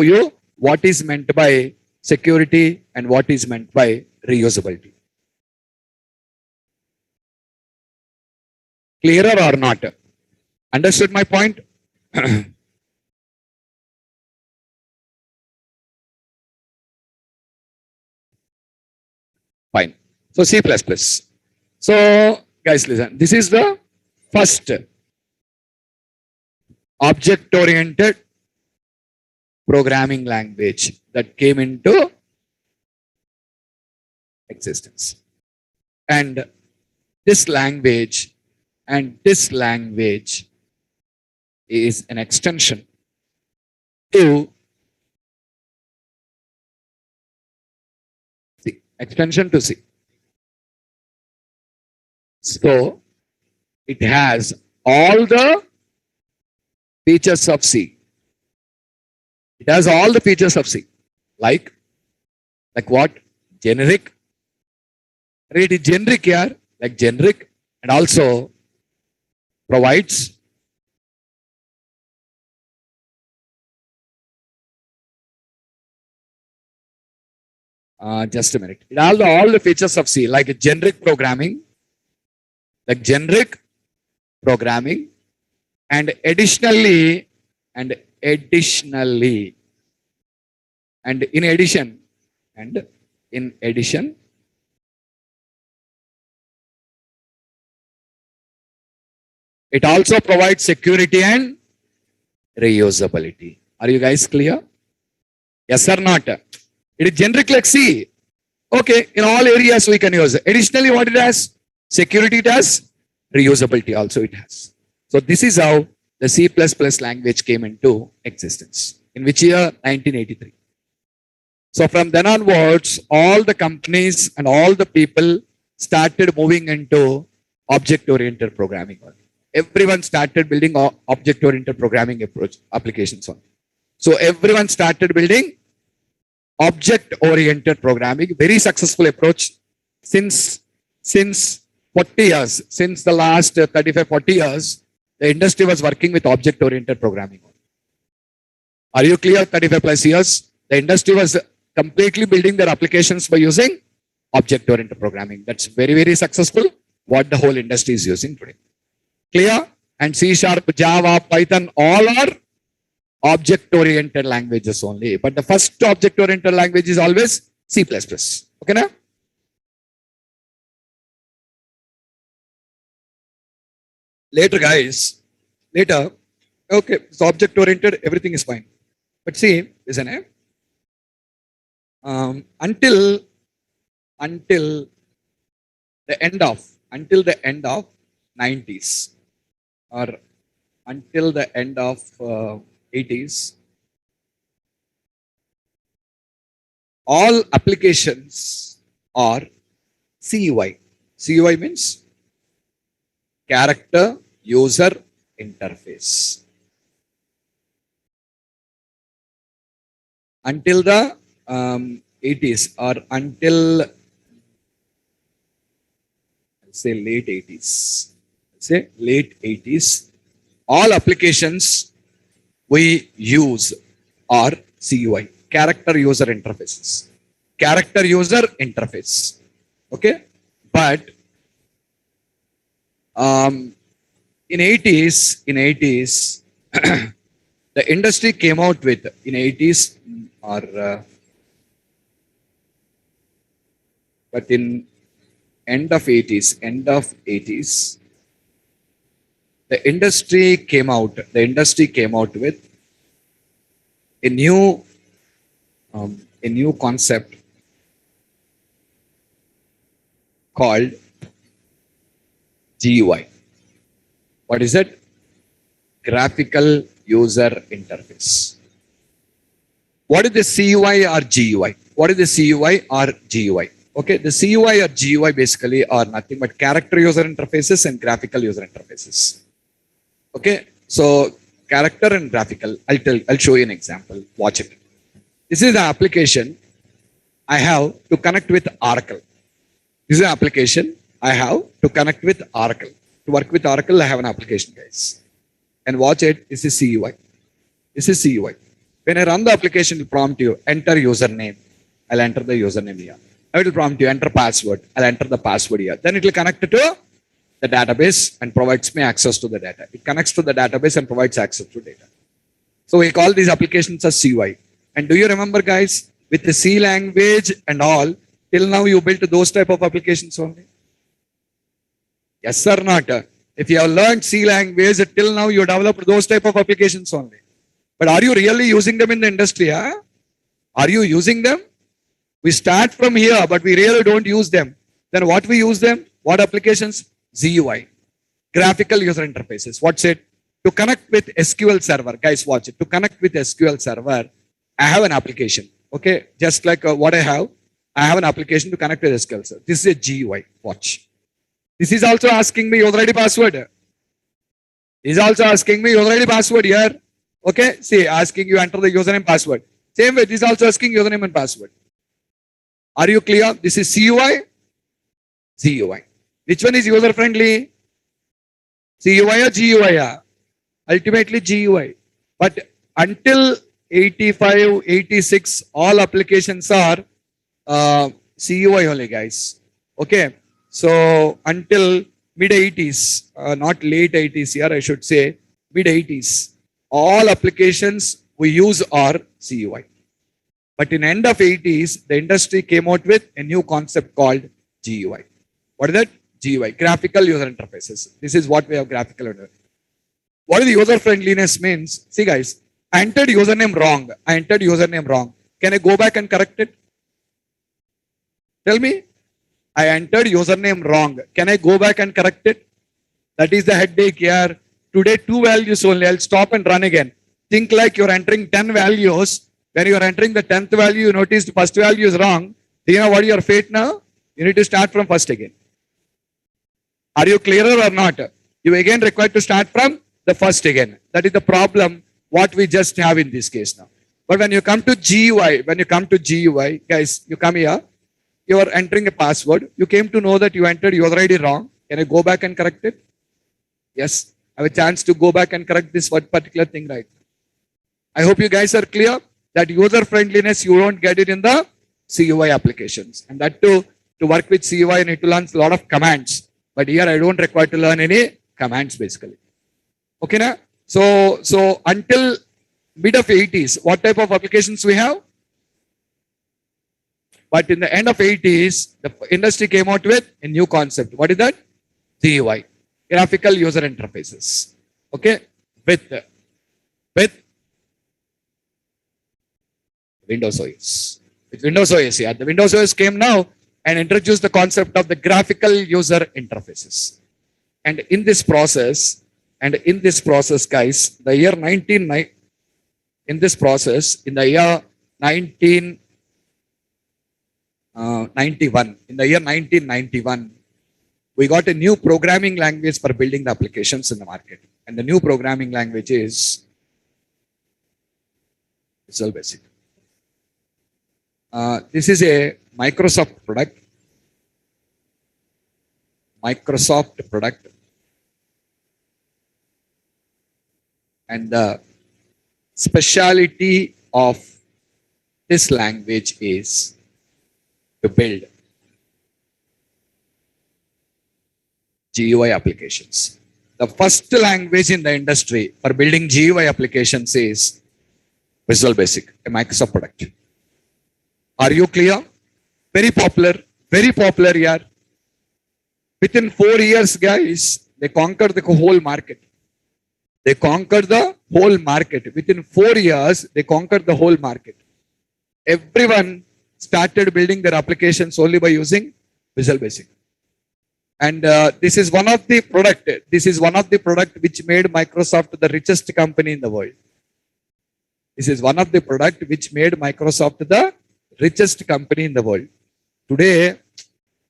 you. What is meant by security and what is meant by reusability. Clearer or not? Understood my point? Fine. So C++. So guys, listen. This is the first object-oriented programming language that came into existence. And this language is an extension to C. Extension to C. So it has all the features of C. It has all the features of C. Like what? Generic. It is generic here, like generic, and also provides just a minute. It has all the features of C, like generic programming, and additionally, and in addition, it also provides security and reusability. Are you guys clear? Yes or not? It is generic like C. Okay, in all areas we can use it. Additionally, what it has? Security it has, reusability also it has. So this is how the C++ language came into existence. In which year? 1983. So from then onwards, all the companies and all the people started moving into object-oriented programming. Everyone started building object-oriented programming approach applications on. So everyone started building object-oriented programming, very successful approach since 40 years, since the last 35, 40 years, the industry was working with object-oriented programming. Are you clear? 35 plus years, the industry was completely building their applications by using object-oriented programming. That's very, very successful, what the whole industry is using today. Clear? And C#, Java, Python, all are object-oriented languages only. But the first object-oriented language is always C++. Okay, now? Later, guys, okay, so object-oriented, everything is fine. But see, isn't it? Until the end of 90s or until the end of 80s, all applications are CUI. CUI means character user interface. Until the 80s or until say late 80s, all applications we use are CUI, character user interfaces. Character user interface. Okay, but in 80s, the industry came out with in 80s or but in end of 80s, the industry came out with a new concept called GUI. What is it? Graphical user interface. What is the CUI or GUI? What is the CUI or GUI? Okay, the CUI or GUI basically are nothing but character user interfaces and graphical user interfaces. Okay, so character and graphical. I'll show you an example. Watch it. This is the application I have to connect with Oracle. This is an application I have to connect with Oracle. To work with Oracle, I have an application, guys. And watch it. This is CUI. This is CUI. When I run the application, it will prompt you, enter username. I'll enter the username here. It will prompt you, enter password. I'll enter the password here. Then it will connect to the database and provides me access to the data. It connects to the database and provides access to data. So we call these applications as CUI. And do you remember, guys, with the C language and all, till now you built those type of applications only? Yes or not? If you have learned C language, till now you developed those type of applications only. But are you really using them in the industry? Huh? Are you using them? We start from here, but we really don't use them. Then what we use them? What applications? GUI. Graphical user interfaces. What's it? To connect with SQL server. Guys, watch it. To connect with SQL server, I have an application. Okay, just like what I have an application to connect with SQL server. This is a GUI. Watch. This is also asking me user ID password. This is also asking me user ID password here. Okay, see, asking you enter the username password. Same way, this is also asking username and password. Are you clear? This is CUI, GUI. Which one is user friendly? CUI or GUI? Ultimately GUI. But until 85, 86, all applications are CUI only, guys. Okay. So until mid 80s, not late 80s here, I should say mid 80s, all applications we use are CUI. But in end of 80s, the industry came out with a new concept called GUI. What is that? GUI, graphical user interfaces. This is what we have graphical user. What is the user friendliness means? See, guys, I entered username wrong. Can I go back and correct it? Tell me. I entered username wrong. Can I go back and correct it? That is the headache here. Today, 2 values only. I'll stop and run again. Think like you're entering 10 values. When you're entering the 10th value, you notice the first value is wrong. Do you know what is your fate now? You need to start from first again. Are you clearer or not? You again required to start from the first again. That is the problem what we just have in this case now. But when you come to GUI, guys, you come here. You are entering a password. You came to know that you entered user ID wrong. Can I go back and correct it? Yes. I have a chance to go back and correct this one particular thing right. I hope you guys are clear that user friendliness, you don't get it in the CUI applications. And that to work with CUI, you need to learn a lot of commands. But here I don't require to learn any commands basically. Okay, na? So until mid of 80s, what type of applications we have? But in the end of 80s, the industry came out with a new concept. What is that? GUI, graphical user interfaces. Okay, with Windows OS. With Windows OS, yeah. The Windows OS came now and introduced the concept of the graphical user interfaces. And in this process, guys, the year 1991, we got a new programming language for building the applications in the market. And the new programming language is Visual Basic. This is a Microsoft product. And the speciality of this language is to build GUI applications. The first language in the industry for building GUI applications is Visual Basic, a Microsoft product. Are you clear? Very popular here. Within 4 years, guys, they conquered the whole market. They conquered the whole market. Within 4 years, they conquered the whole market. Everyone started building their applications only by using Visual Basic. And this is one of the product. This is one of the product which made Microsoft the richest company in the world. This is one of the product which made Microsoft the richest company in the world. Today,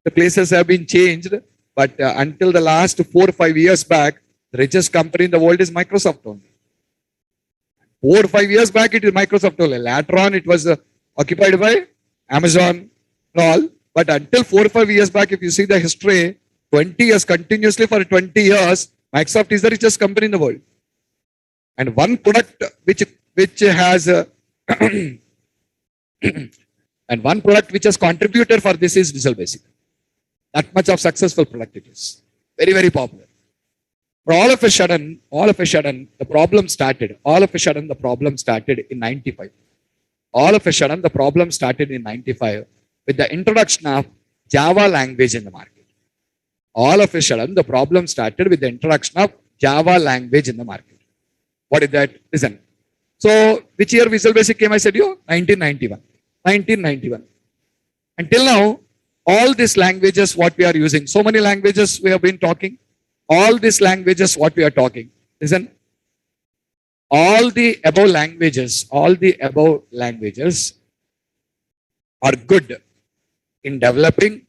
the places have been changed, but until the last 4 or 5 years back, the richest company in the world is Microsoft only. 4 or 5 years back, it is Microsoft only. Later on, it was occupied by Amazon and all. But until 4 or 5 years back, if you see the history, 20 years continuously for 20 years, Microsoft is the richest company in the world. And one product which has and one product which has contributed for this is Visual Basic. That much of successful product it is. Very, very popular. But all of a sudden, the problem started. All of a sudden, the problem started in 95. All of a sudden, the problem started in 95 with the introduction of Java language in the market. All of a sudden, the problem started with the introduction of Java language in the market. What is that? Listen. So, which year Visual Basic came? I said you 1991. 1991. Until now, all these languages, what we are using, so many languages we have been talking. All these languages, what we are talking. Listen. All the above languages are good in developing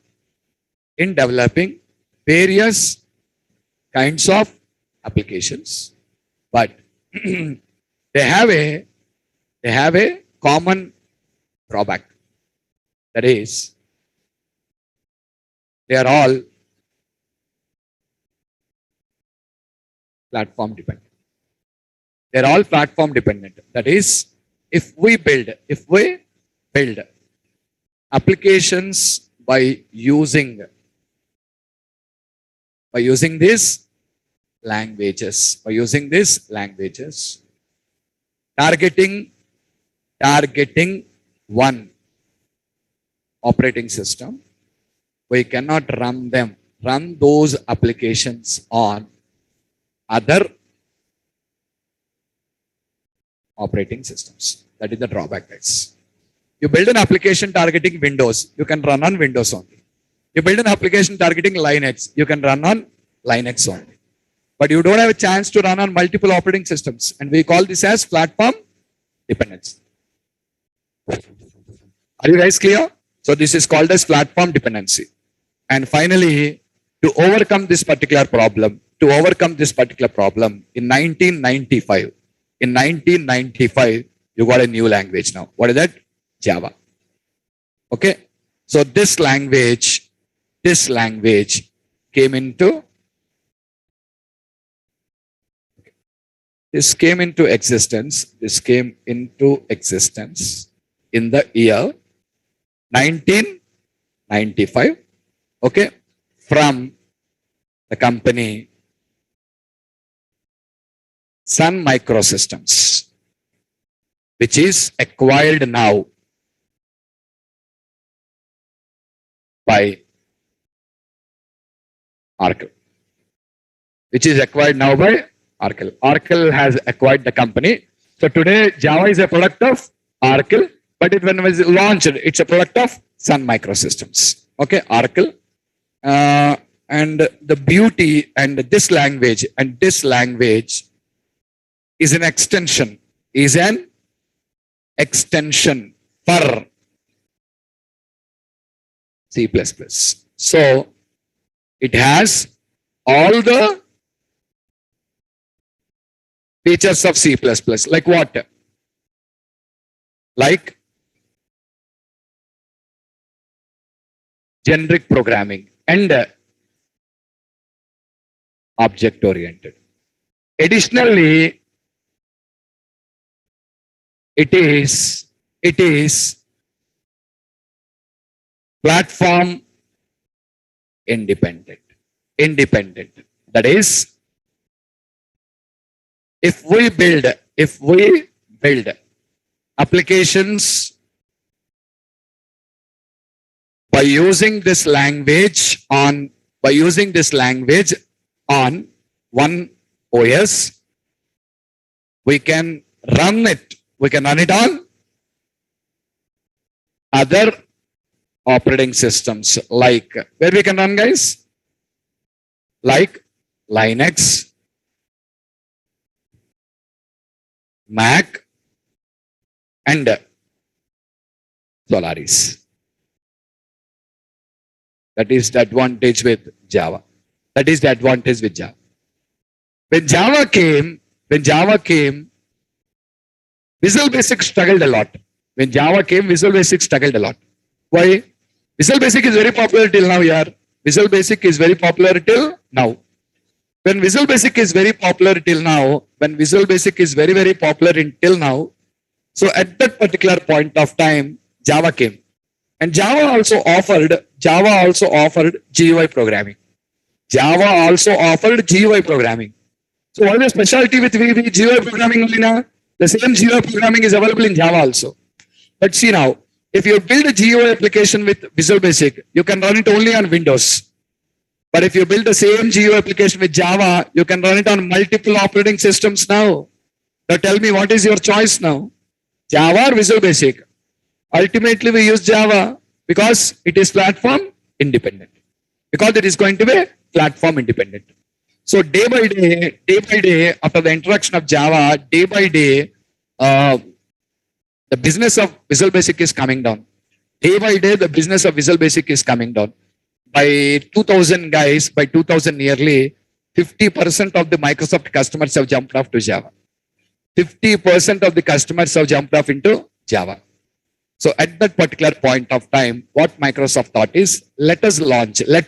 various kinds of applications, but they have a common drawback. That is, they are all platform dependent. They're all platform dependent. That is, if we build applications by using these languages, targeting one operating system, we cannot run those applications on other operating systems. That is the drawback, guys. You build an application targeting Windows, you can run on Windows only. You build an application targeting Linux, you can run on Linux only. But you don't have a chance to run on multiple operating systems. And we call this as platform dependence. Are you guys clear? So this is called as platform dependency. And finally, to overcome this particular problem, in 1995, you got a new language now. What is that? Java. Okay. So this language came into existence in the year 1995. Okay. From the company Sun Microsystems, which is acquired now by Oracle. Oracle has acquired the company. So today Java is a product of Oracle, but when it was launched, it's a product of Sun Microsystems. Okay, Oracle. And the beauty and this language is an extension for C++. So it has all the features of C++. Like what? Like generic programming and object oriented. Additionally, it is platform independent. That is, if we build applications by using this language on one OS, we can run it. We can run it on other operating systems, like where we can run, guys, like Linux, Mac, and Solaris. That is the advantage with Java. That is the advantage with Java. When Java came, Visual Basic struggled a lot. When Java came, Visual Basic struggled a lot. Why? Visual Basic is very popular till now, yaar. Visual Basic is very popular till now. When Visual Basic is very popular till now, when Visual Basic is very, very popular until now, so at that particular point of time, Java came. And Java also offered GUI programming. Java also offered GUI programming. So what is the specialty with VB? GUI programming only now? The same GUI programming is available in Java also. But see now, if you build a GUI application with Visual Basic, you can run it only on Windows. But if you build the same GUI application with Java, you can run it on multiple operating systems now. Now tell me, what is your choice now? Java or Visual Basic? Ultimately, we use Java because it is platform independent. Because it is going to be platform independent. So day by day, after the introduction of Java, day by day, the business of Visual Basic is coming down. Day by day, the business of Visual Basic is coming down. By 2000, guys, by 2000 nearly, 50% of the Microsoft customers have jumped off to Java. 50% of the customers have jumped off into Java. So at that particular point of time, what Microsoft thought is, let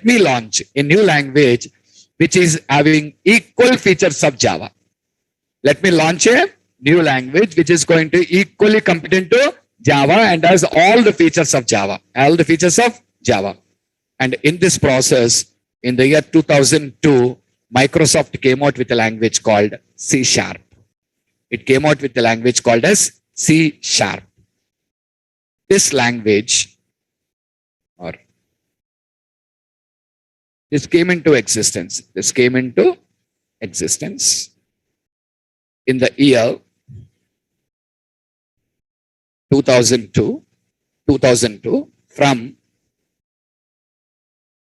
me launch a new language which is having equal features of Java. Let me launch a new language which is going to equally competent to Java and has all the features of Java. And in this process, in the year 2002, Microsoft came out with a language called C#. It came out with a language called as C#. This language, or this came into existence. In the year 2002 from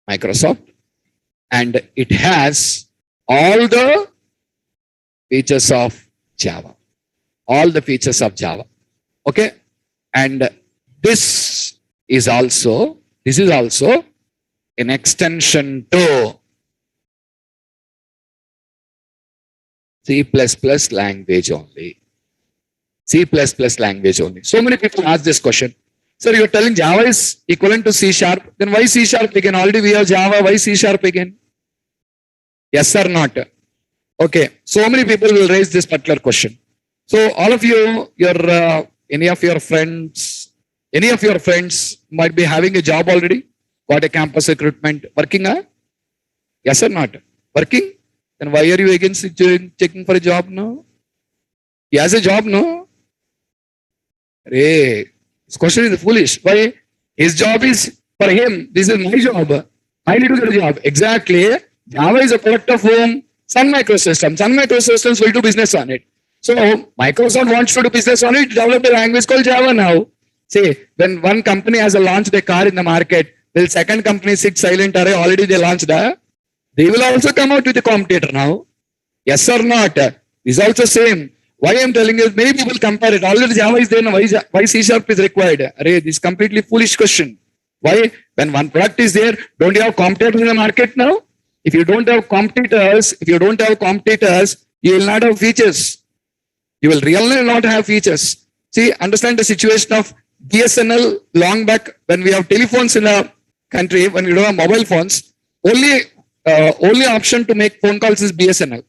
Microsoft, and it has all the features of Java. Okay, and this is also an extension to C++ language only. So many people ask this question. Sir, you're telling Java is equivalent to C#. Then why C# again? Already we have Java. Why C# again? Yes or not? Okay. So many people will raise this particular question. So all of you, any of your friends might be having a job already. Got a campus recruitment. Working? Yes or not? Working? Then why are you again checking for a job now? He has a job, no? Hey, this question is foolish. Why? His job is for him. This is my job. I need to get a job. Exactly. Java is a product of whom? Sun Microsystems. Sun Microsystems will do business on it. So Microsoft wants to do business on it. Develop a language called Java now. See, when one company has launched a car in the market, will second company sit silent? Array already they launched a. They will also come out with a competitor now. Yes or not? Is also same. Why I am telling you, many people compare it. Already Java is there now. Why C# is required? Array, this is completely foolish question. Why? When one product is there, don't you have competitors in the market now? If you don't have competitors, you will not have features. You will really not have features. See, understand the situation of BSNL long back when we have telephones in a country, when we don't have mobile phones, only option to make phone calls is BSNL.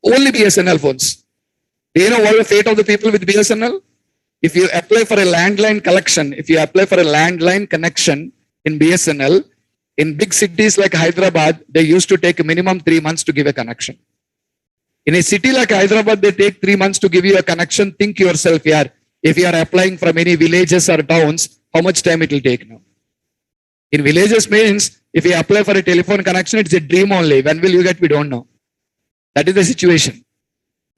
Only BSNL phones. Do you know what the fate of the people with BSNL? If you apply for a landline connection in BSNL, in big cities like Hyderabad, they used to take a minimum 3 months to give a connection. In a city like Hyderabad, they take 3 months to give you a connection. Think yourself here. If you are applying from any villages or towns, how much time it will take now? In villages means, if you apply for a telephone connection, it's a dream only. When will you get? We don't know. That is the situation.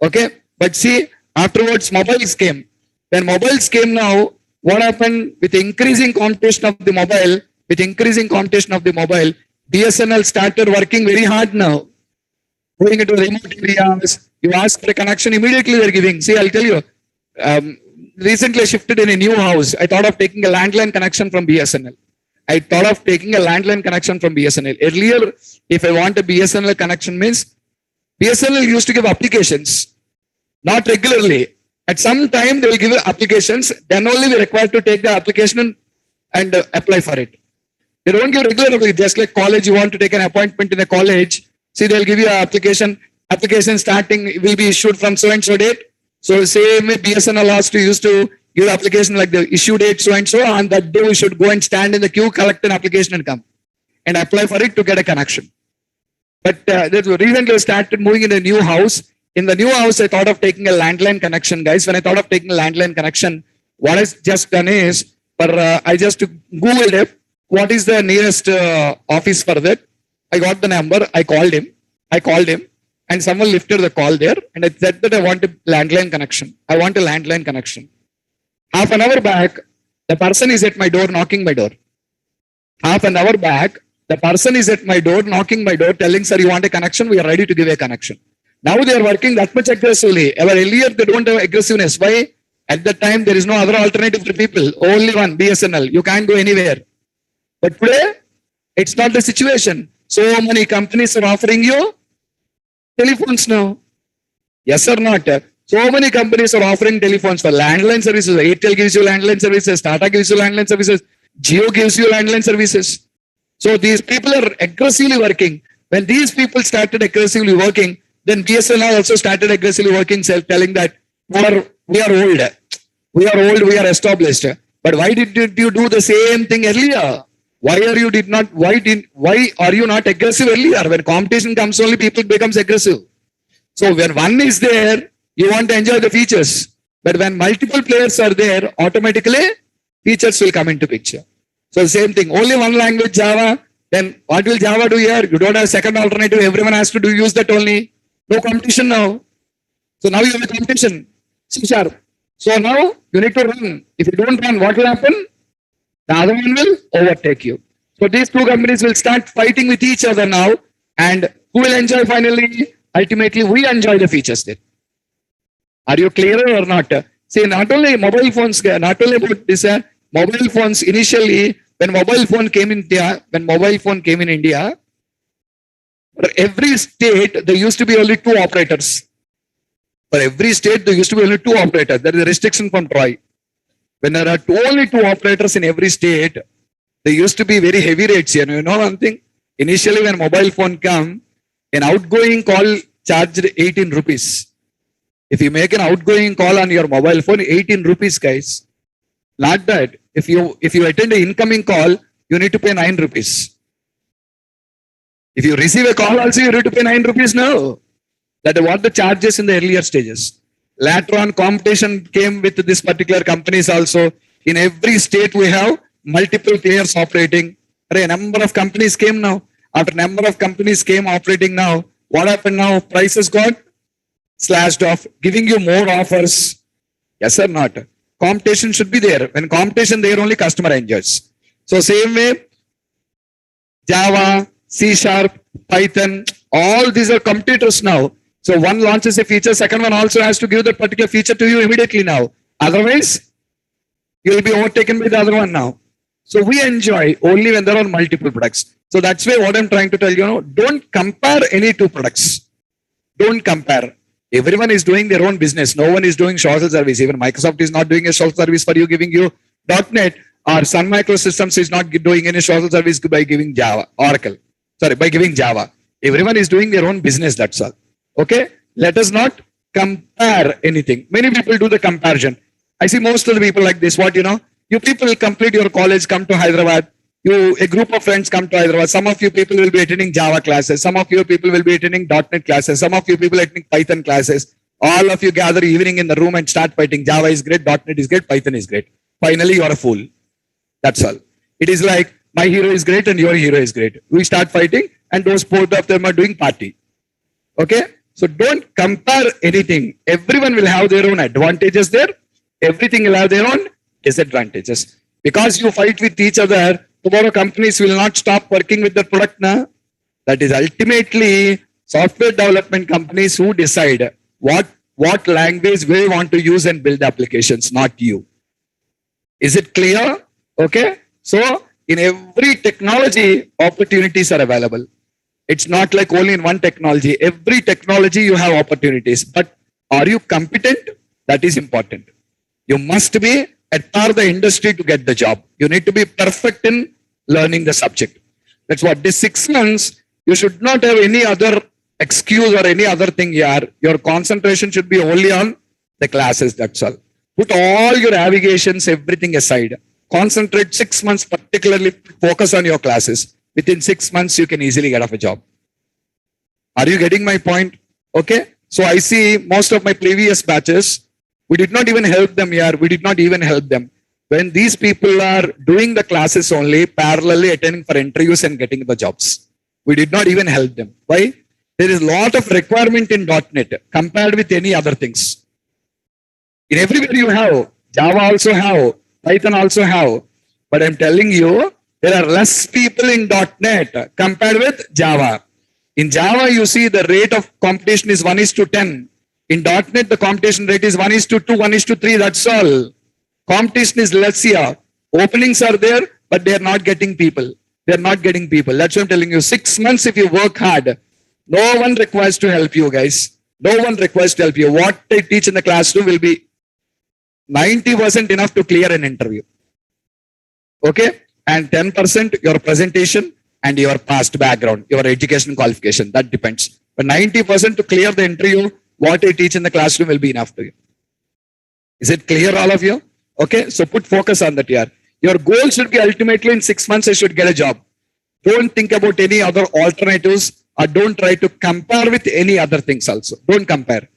Okay. But see, Afterwards, mobiles came. When mobiles came now, what happened with increasing competition of the mobile, BSNL started working very hard now. Going into remote areas, you ask for a connection, immediately they're giving. See, I'll tell you, recently I shifted in a new house. I thought of taking a landline connection from BSNL. Earlier, if I want a BSNL connection means, BSNL used to give applications, not regularly. At some time, they will give applications. Then only we require to take the application and apply for it. They don't give regularly. Just like college, you want to take an appointment in a college. See, they'll give you an application. Application starting will be issued from so and so date. So same way BSNL has to used to give application like the issue date so and so. On that day, we should go and stand in the queue, collect an application and come and apply for it to get a connection. But recently I started moving in a new house. In the new house, I thought of taking a landline connection, guys. When I thought of taking a landline connection, what I just done is, I just Googled it. What is the nearest office for that? I got the number. I called him, and someone lifted the call there. And I said that I want a landline connection. Half an hour back, the person is at my door, knocking my door. Telling, sir, you want a connection? We are ready to give a connection. Now they are working that much aggressively. Earlier, they don't have aggressiveness. Why? At that time, there is no other alternative for people. Only one, BSNL. You can't go anywhere. But today, it's not the situation. So many companies are offering you telephones now. Yes or not? So many companies are offering telephones for landline services. Airtel gives you landline services. Tata gives you landline services. Jio gives you landline services. So these people are aggressively working. When these people started aggressively working, then BSNL also started aggressively working, telling that we are old, we are established. But why did you do the same thing earlier? Why are you not aggressive earlier? When competition comes, only people becomes aggressive. So when one is there, you want to enjoy the features. But when multiple players are there, automatically features will come into picture. So same thing, only one language, Java. Then what will Java do here? You don't have second alternative. Everyone has to use that only. No competition now. So now you have a competition. C#. So now you need to run. If you don't run, what will happen? The other one will overtake you. So these two companies will start fighting with each other now. And who will enjoy finally? Ultimately, we enjoy the features there. Are you clear or not? See, not only mobile phones, not only about this, mobile phones initially, when mobile phone came in India, for every state, there used to be only two operators. There is a restriction from Troy. When there are only two operators in every state, there used to be very heavy rates here. You know one thing? Initially, when mobile phone came, an outgoing call charged 18 rupees. If you make an outgoing call on your mobile phone, 18 rupees, guys. Not that. If you attend an incoming call, you need to pay 9 rupees. If you receive a call also, you need to pay 9 rupees now. That is what the charges in the earlier stages. Later on, competition came with this particular companies also. In every state, we have multiple players operating. A number of companies came now. After number of companies came operating now, what happened now? Prices got slashed off, giving you more offers. Yes or not? Competition should be there. When competition there, only customer enjoys. So same way, Java, C#, Python, all these are competitors now. So one launches a feature, second one also has to give that particular feature to you immediately now. Otherwise, you will be overtaken by the other one now. So we enjoy only when there are multiple products. So that's why what I'm trying to tell you, don't compare any two products. Don't compare. Everyone is doing their own business. No one is doing social service. Even Microsoft is not doing a social service for you, giving you .NET, or Sun Microsystems is not doing any social service by giving by giving Java. Everyone is doing their own business, that's all. Okay? Let us not compare anything. Many people do the comparison. I see most of the people like this. You people complete your college, come to Hyderabad. A group of friends come to Hyderabad. Some of you people will be attending Java classes. Some of you people will be attending .NET classes. Some of you people attending Python classes. All of you gather evening in the room and start fighting. Java is great, .NET is great, Python is great. Finally, you are a fool. That's all. It is like my hero is great and your hero is great. We start fighting and those both of them are doing party. Okay? So don't compare anything. Everyone will have their own advantages there. Everything will have their own disadvantages. Because you fight with each other, tomorrow companies will not stop working with the product now. That is ultimately software development companies who decide what language they want to use and build applications, not you. Is it clear? Okay. So in every technology, opportunities are available. It's not like only in one technology. Every technology you have opportunities. But are you competent? That is important. You must be at par the industry to get the job. You need to be perfect in learning the subject. That's what this 6 months, you should not have any other excuse or any other thing here. Your concentration should be only on the classes. That's all. Put all your navigations, everything aside. Concentrate 6 months, particularly focus on your classes. Within 6 months, you can easily get off a job. Are you getting my point? Okay. So I see most of my previous batches, we did not even help them here. We did not even help them. When these people are doing the classes only, parallelly attending for interviews and getting the jobs. We did not even help them. Why? There is a lot of requirement in .NET compared with any other things. In everywhere you have, Java also have, Python also have. But I'm telling you, there are less people in .NET compared with Java. In Java, you see the rate of competition is 1:10. In .NET, the competition rate is 1:2, 1:3. That's all. Competition is less here. Openings are there, but they are not getting people. They are not getting people. That's what I'm telling you. 6 months, if you work hard, no one requires to help you, guys. No one requires to help you. What they teach in the classroom will be 90% enough to clear an interview. Okay? And 10% your presentation and your past background, your education qualification. That depends. But 90% to clear the interview, what I teach in the classroom will be enough to you. Is it clear, all of you? Okay, so put focus on that here. Your goal should be ultimately in 6 months I should get a job. Don't think about any other alternatives or don't try to compare with any other things also. Don't compare.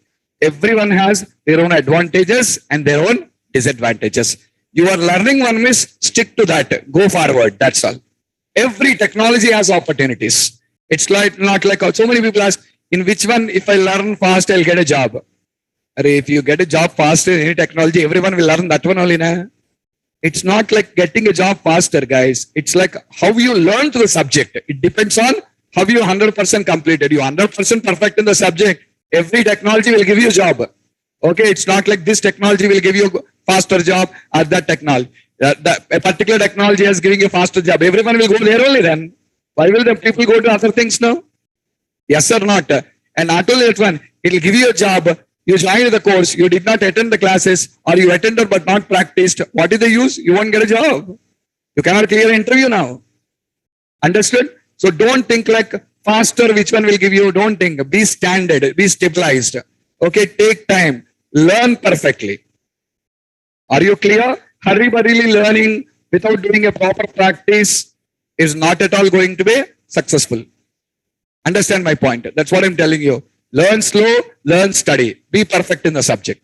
Everyone has their own advantages and their own disadvantages. You are learning one miss, stick to that. Go forward, that's all. Every technology has opportunities. It's like not like so many people ask, in which one, if I learn fast, I'll get a job. If you get a job faster in any technology, everyone will learn that one only. Na? It's not like getting a job faster, guys. It's like how you learn to the subject. It depends on how you 100% completed. You 100% perfect in the subject. Every technology will give you a job. Okay, it's not like this technology will give you a faster job or that technology. A particular technology is giving you a faster job. Everyone will go there only then. Why will the people go to other things now? Yes or not? And not only that one, it will give you a job. You joined the course, you did not attend the classes, or you attended but not practiced. What is the use? You won't get a job. You cannot clear an interview now. Understood? So don't think like faster, which one will give you. Don't think. Be standard, be stabilized. Okay, take time. Learn perfectly. Are you clear? Hurry-burry learning without doing a proper practice is not at all going to be successful. Understand my point? That's what I'm telling you. Learn slow, learn study. Be perfect in the subject.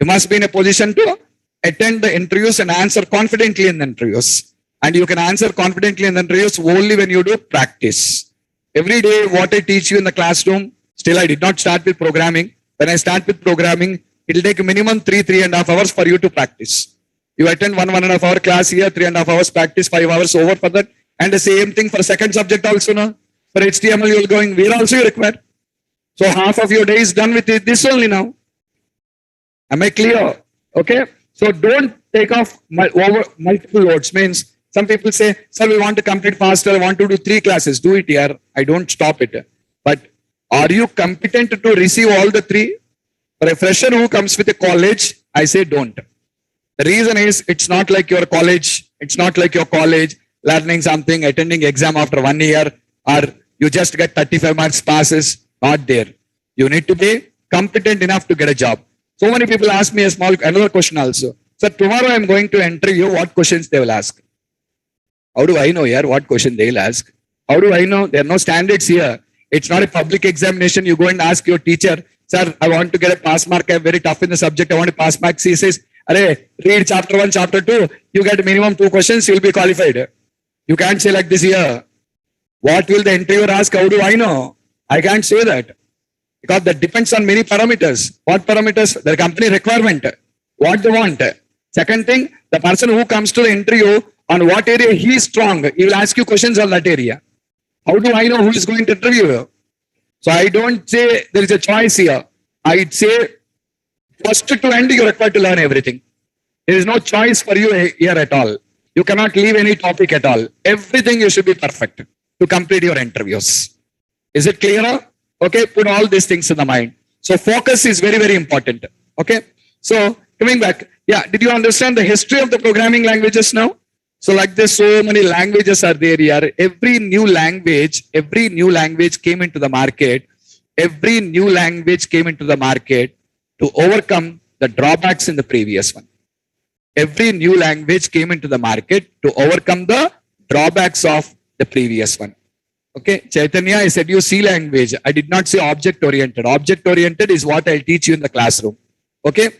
You must be in a position to attend the interviews and answer confidently in the interviews. And you can answer confidently in the interviews only when you do practice. Every day, what I teach you in the classroom, still I did not start with programming. When I start with programming, it will take minimum 3.5 hours for you to practice. You attend 1.5 hour class here, 3.5 hours practice, 5 hours over for that. And the same thing for second subject also now. For HTML, you are going, where also you require. So half of your day is done with this only now. Am I clear? Okay. So don't take off over multiple loads. Means some people say, sir, we want to complete faster. I want to do 3 classes. Do it here. I don't stop it. But are you competent to receive all the 3? For a fresher who comes with a college, I say don't. The reason is it's not like your college. It's not like your college learning something, attending exam after 1 year, or you just get 35 marks passes. Not there. You need to be competent enough to get a job. So many people ask me another question also. So tomorrow I'm going to interview. What questions they will ask? How do I know here what question they will ask? How do I know? There are no standards here. It's not a public examination. You go and ask your teacher, sir, I want to get a pass mark. I'm very tough in the subject. I want a pass mark. He says, read chapter 1, chapter 2. You get minimum 2 questions. You'll be qualified. You can't say like this here. What will the interviewer ask? How do I know? I can't say that. because that depends on many parameters. What parameters? The company requirement, what they want. Second thing, the person who comes to the interview, on what area he is strong, he will ask you questions on that area. How do I know who is going to interview you? So I don't say there is a choice here. I'd say first to end, you're required to learn everything. There is no choice for you here at all. You cannot leave any topic at all. Everything you should be perfect to complete your interviews. Is it clearer? Okay, put all these things in the mind. So focus is very, very important. Okay. So coming back, yeah, did you understand the history of the programming languages now? So like this, so many languages are there here. Every new language came into the market. Every new language came into the market to overcome the drawbacks in the previous one. Every new language came into the market to overcome the drawbacks of the previous one. Okay, Chaitanya, I said you C language. I did not say object oriented. Object oriented is what I'll teach you in the classroom. Okay,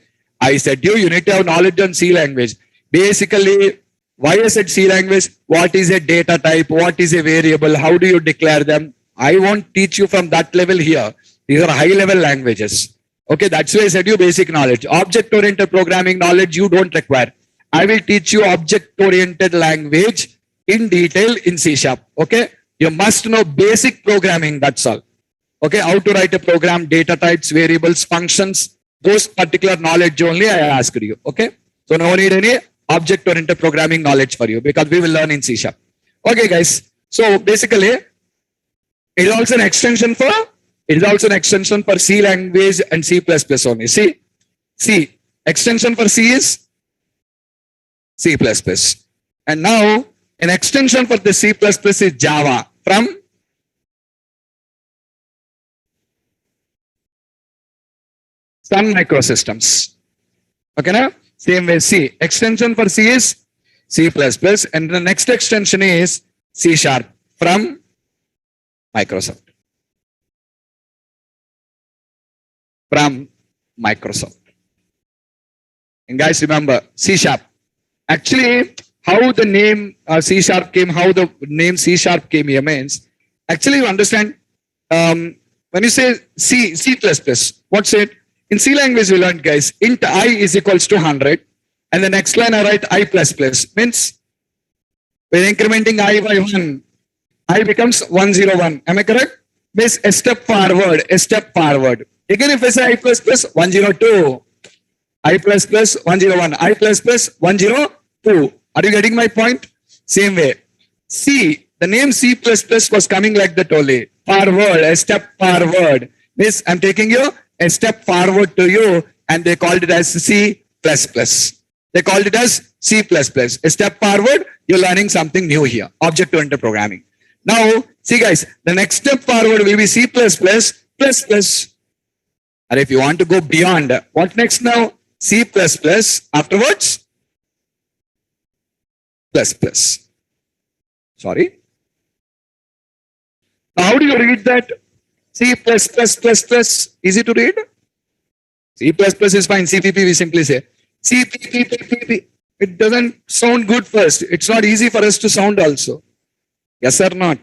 I said you need to have knowledge on C language. Basically, why I said C language? What is a data type? What is a variable? How do you declare them? I won't teach you from that level here. These are high level languages. Okay, that's why I said you basic knowledge. Object oriented programming knowledge you don't require. I will teach you object oriented language in detail in C#. Okay, you must know basic programming. That's all. Okay, how to write a program, data types, variables, functions, those particular knowledge only I asked you. Okay, so no need any object oriented programming knowledge for you because we will learn in C#. Okay, guys. So basically, it is also an extension for C language and C++ only. C extension for C is C++. And now an extension for the C++ is Java from Sun Microsystems. Okay, now same way C. Extension for C is C++, and the next extension is C# from Microsoft. From Microsoft. And guys, remember C#. Actually, how the name C# came, how the name C# came here means, actually you understand, when you say C++, what's it? In C language we learned, guys, int I is equals to 100, and the next line I write I++, means we're incrementing I by 1, I becomes 101. Am I correct? Means a step forward, a step forward. Again, if I say I++, 102, I++ 101, I++ 102. Are you getting my point? Same way. C, the name C++ was coming like that only. Forward, a step forward. Means I'm taking you a step forward to you, and they called it as C++. They called it as C++. A step forward, you're learning something new here. Object-oriented programming. Now, see guys, the next step forward will be C++, And if you want to go beyond, what next now? C++, afterwards? ++. Sorry. Now, how do you read that? C++, easy to read? C++ is fine. CPP we simply say. CPP. It doesn't sound good first. It's not easy for us to sound also. Yes or not?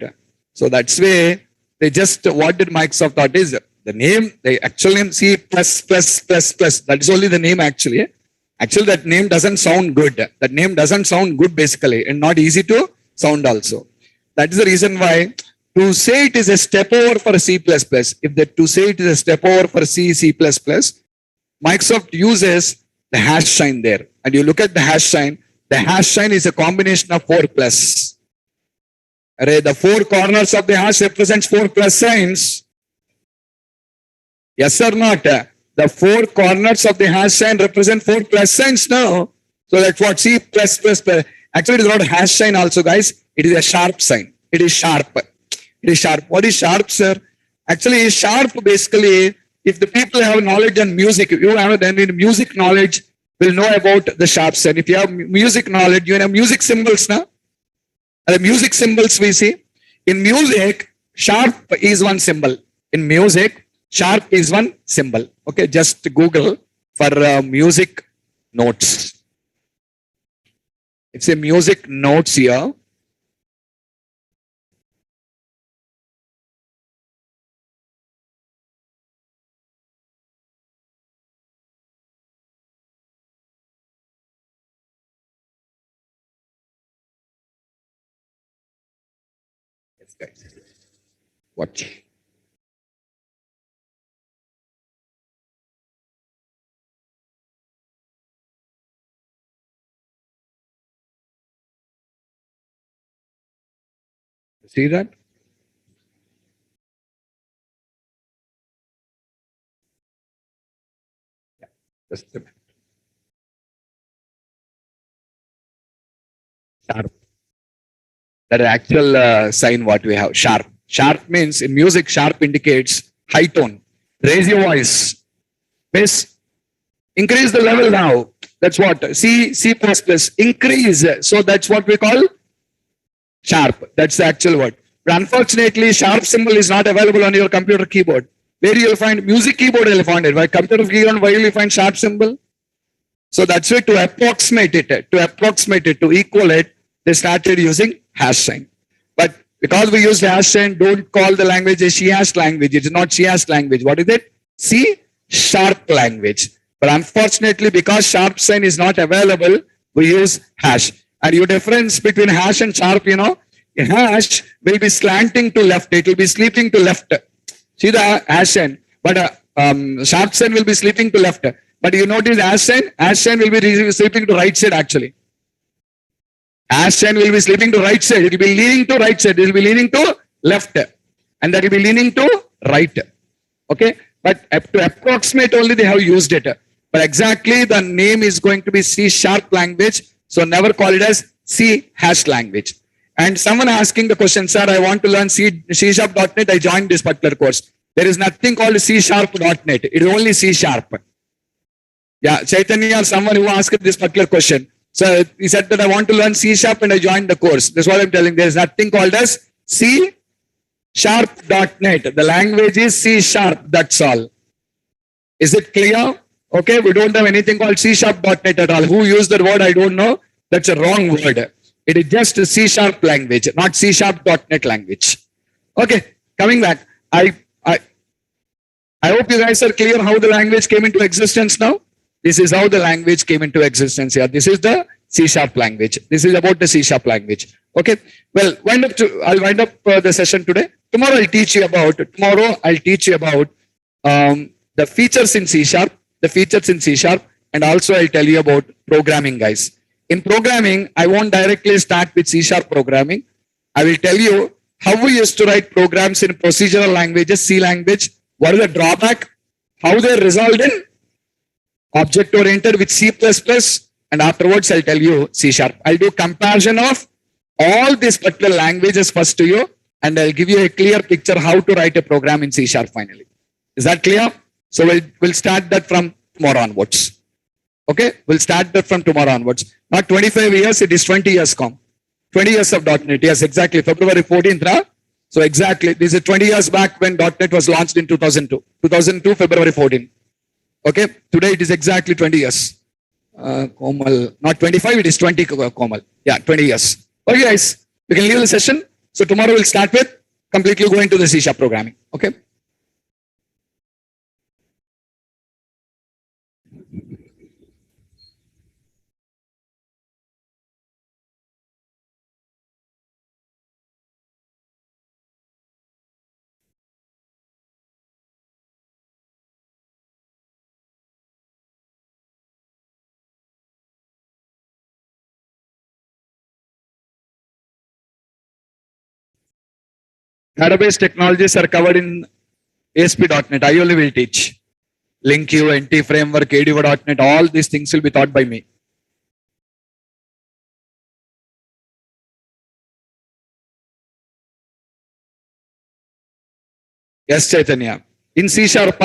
So that's why they just, what did Microsoft thought is the name, the actual name C++. That is only the name actually. Actually, that name doesn't sound good. That name doesn't sound good basically, and not easy to sound also. That is the reason why to say it is a step over for C++, if that to say it is a step over for C++, Microsoft uses the hash sign there. And you look at the hash sign is a combination of 4 plus. The 4 corners of the hash represents 4 plus signs. Yes or not? The 4 corners of the hash sign represent 4 plus signs now. So that's what C++. Actually, it is not a hash sign also, guys. It is a sharp sign. It is sharp. It is sharp. What is sharp, sir? Actually, sharp basically, if the people have knowledge on music, you have then in music knowledge, will know about the sharp sign. If you have music knowledge, you have music symbols now. The music symbols we see. In music, sharp is one symbol. In music, sharp is one symbol. Okay, just Google for music notes. It's a music notes here. Yes, guys. Watch. See that? Just a minute. Sharp. That actual sign what we have. Sharp. Sharp means in music, sharp indicates high tone. Raise your voice. Miss, increase the level now. That's what C plus plus increase. So that's what we call sharp. That's the actual word. But unfortunately, sharp symbol is not available on your computer keyboard. Where you'll find music keyboard, you'll find it. Why computer keyboard, why will you find sharp symbol? So that's why to approximate it, to equal it, they started using hash sign. But because we use hash sign, don't call the language a C hash language. It is not C hash language. What is it? C sharp language. But unfortunately, because sharp sign is not available, we use hash. And your difference between hash and sharp, hash will be slanting to left. It will be sleeping to left. See the hash sign. But sharp sign will be sleeping to left. But you notice hash sign will be sleeping to right side actually. Hash sign will be sleeping to right side. It will be leaning to right side. It will be leaning to left. And that will be leaning to right. Okay. But to approximate only they have used it. But exactly the name is going to be C sharp language. So never call it as C hash language. And someone asking the question, sir, I want to learn C sharp.net. I joined this particular course. There is nothing called C sharp.net. It is only C sharp. Yeah, Chaitanya or someone who asked this particular question. So he said that I want to learn C sharp and I joined the course. That's what I'm telling. There is nothing called as C sharp.net. The language is C sharp. That's all. Is it clear? Okay, we don't have anything called C sharp.net at all. Who used the word? I don't know. That's a wrong word. It is just a C sharp language, not C sharp.net language. Okay, coming back. I hope you guys are clear how the language came into existence now. This is how the language came into existence here. This is the C sharp language. This is about the C sharp language. Okay. Well, I'll wind up the session today. Tomorrow I'll teach you about the features in C sharp, and also I'll tell you about programming, guys. In programming, I won't directly start with C sharp programming. I will tell you how we used to write programs in procedural languages, C language. What is the drawback? How they're resolved in object oriented with C++, and afterwards I'll tell you C sharp. I'll do comparison of all these particular languages first to you, and I'll give you a clear picture how to write a program in C sharp finally. Is that clear? So we'll start that from tomorrow onwards. Okay, we'll start that from tomorrow onwards. Not 25 years, it is 20 years com. 20 years of .NET. Yes, exactly. February 14th, right? So exactly, this is 20 years back when .NET was launched in 2002. 2002, February 14. Okay, today it is exactly 20 years. Komal, not 25, it is 20 Komal. Yeah, 20 years. Okay guys, we can leave the session. So tomorrow we'll start with completely going to the C sharp programming. Okay. Database technologies are covered in ASP.NET. I only will teach. LinkU, NT framework, ADO.NET, all these things will be taught by me. Yes, Chaitanya. In C sharp,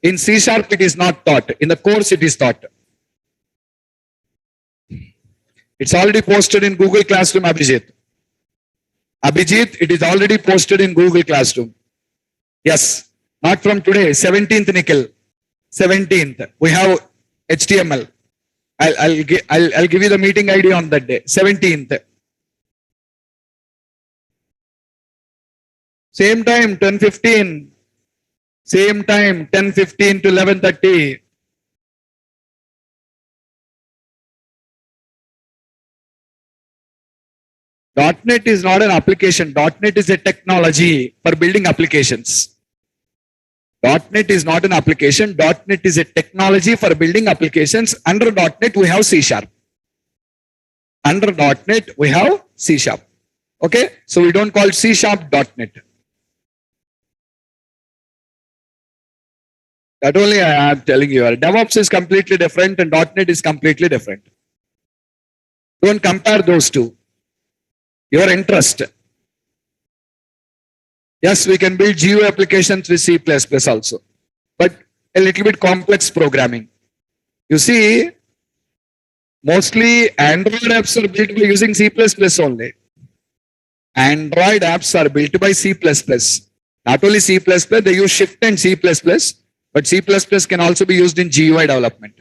it is not taught. In the course, it is taught. It's already posted in Google Classroom, Abhijit. Abhijit, it is already posted in Google Classroom. Yes, not from today. 17th, Nikhil. 17th. We have HTML. I'll give you the meeting ID on that day. 17th. Same time, 10:15. Same time, 10:15 to 11:30. .NET is not an application. .NET is a technology for building applications. .NET is not an application. .NET is a technology for building applications. Under .NET, we have C Sharp. Under .NET, we have C Sharp. Okay, so we don't call C Sharp .NET. That only I am telling you. DevOps is completely different and .NET is completely different. Don't compare those two. Your interest. Yes, we can build GUI applications with C++ also, but a little bit complex programming. You see, mostly Android apps are built by using C++ only. Android apps are built by C++. Not only C++, they use Shift and C++, but C++ can also be used in GUI development.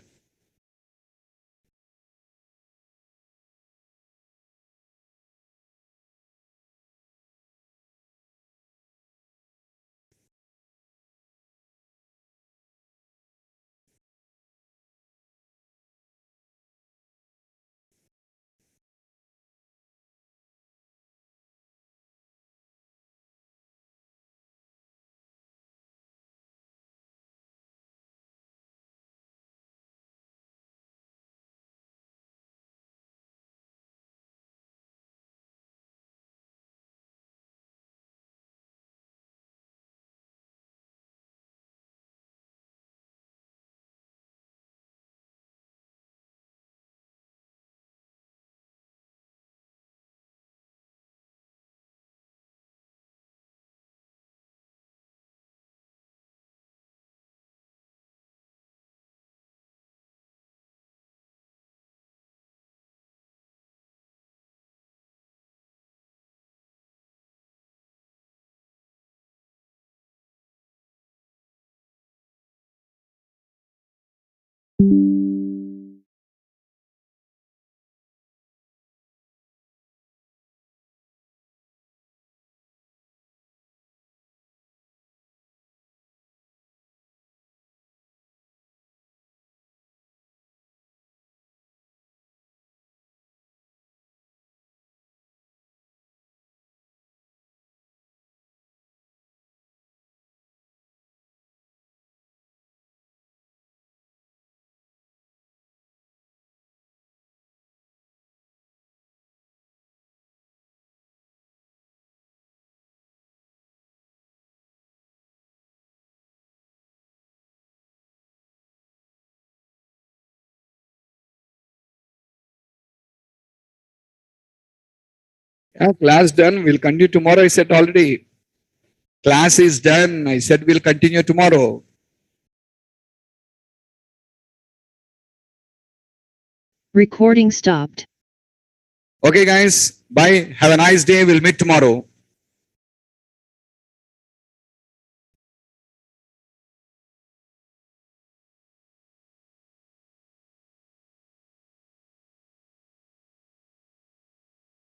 Yeah, class done. We'll continue tomorrow. I said already. Class is done. I said we'll continue tomorrow. Recording stopped. Okay, guys. Bye. Have a nice day. We'll meet tomorrow.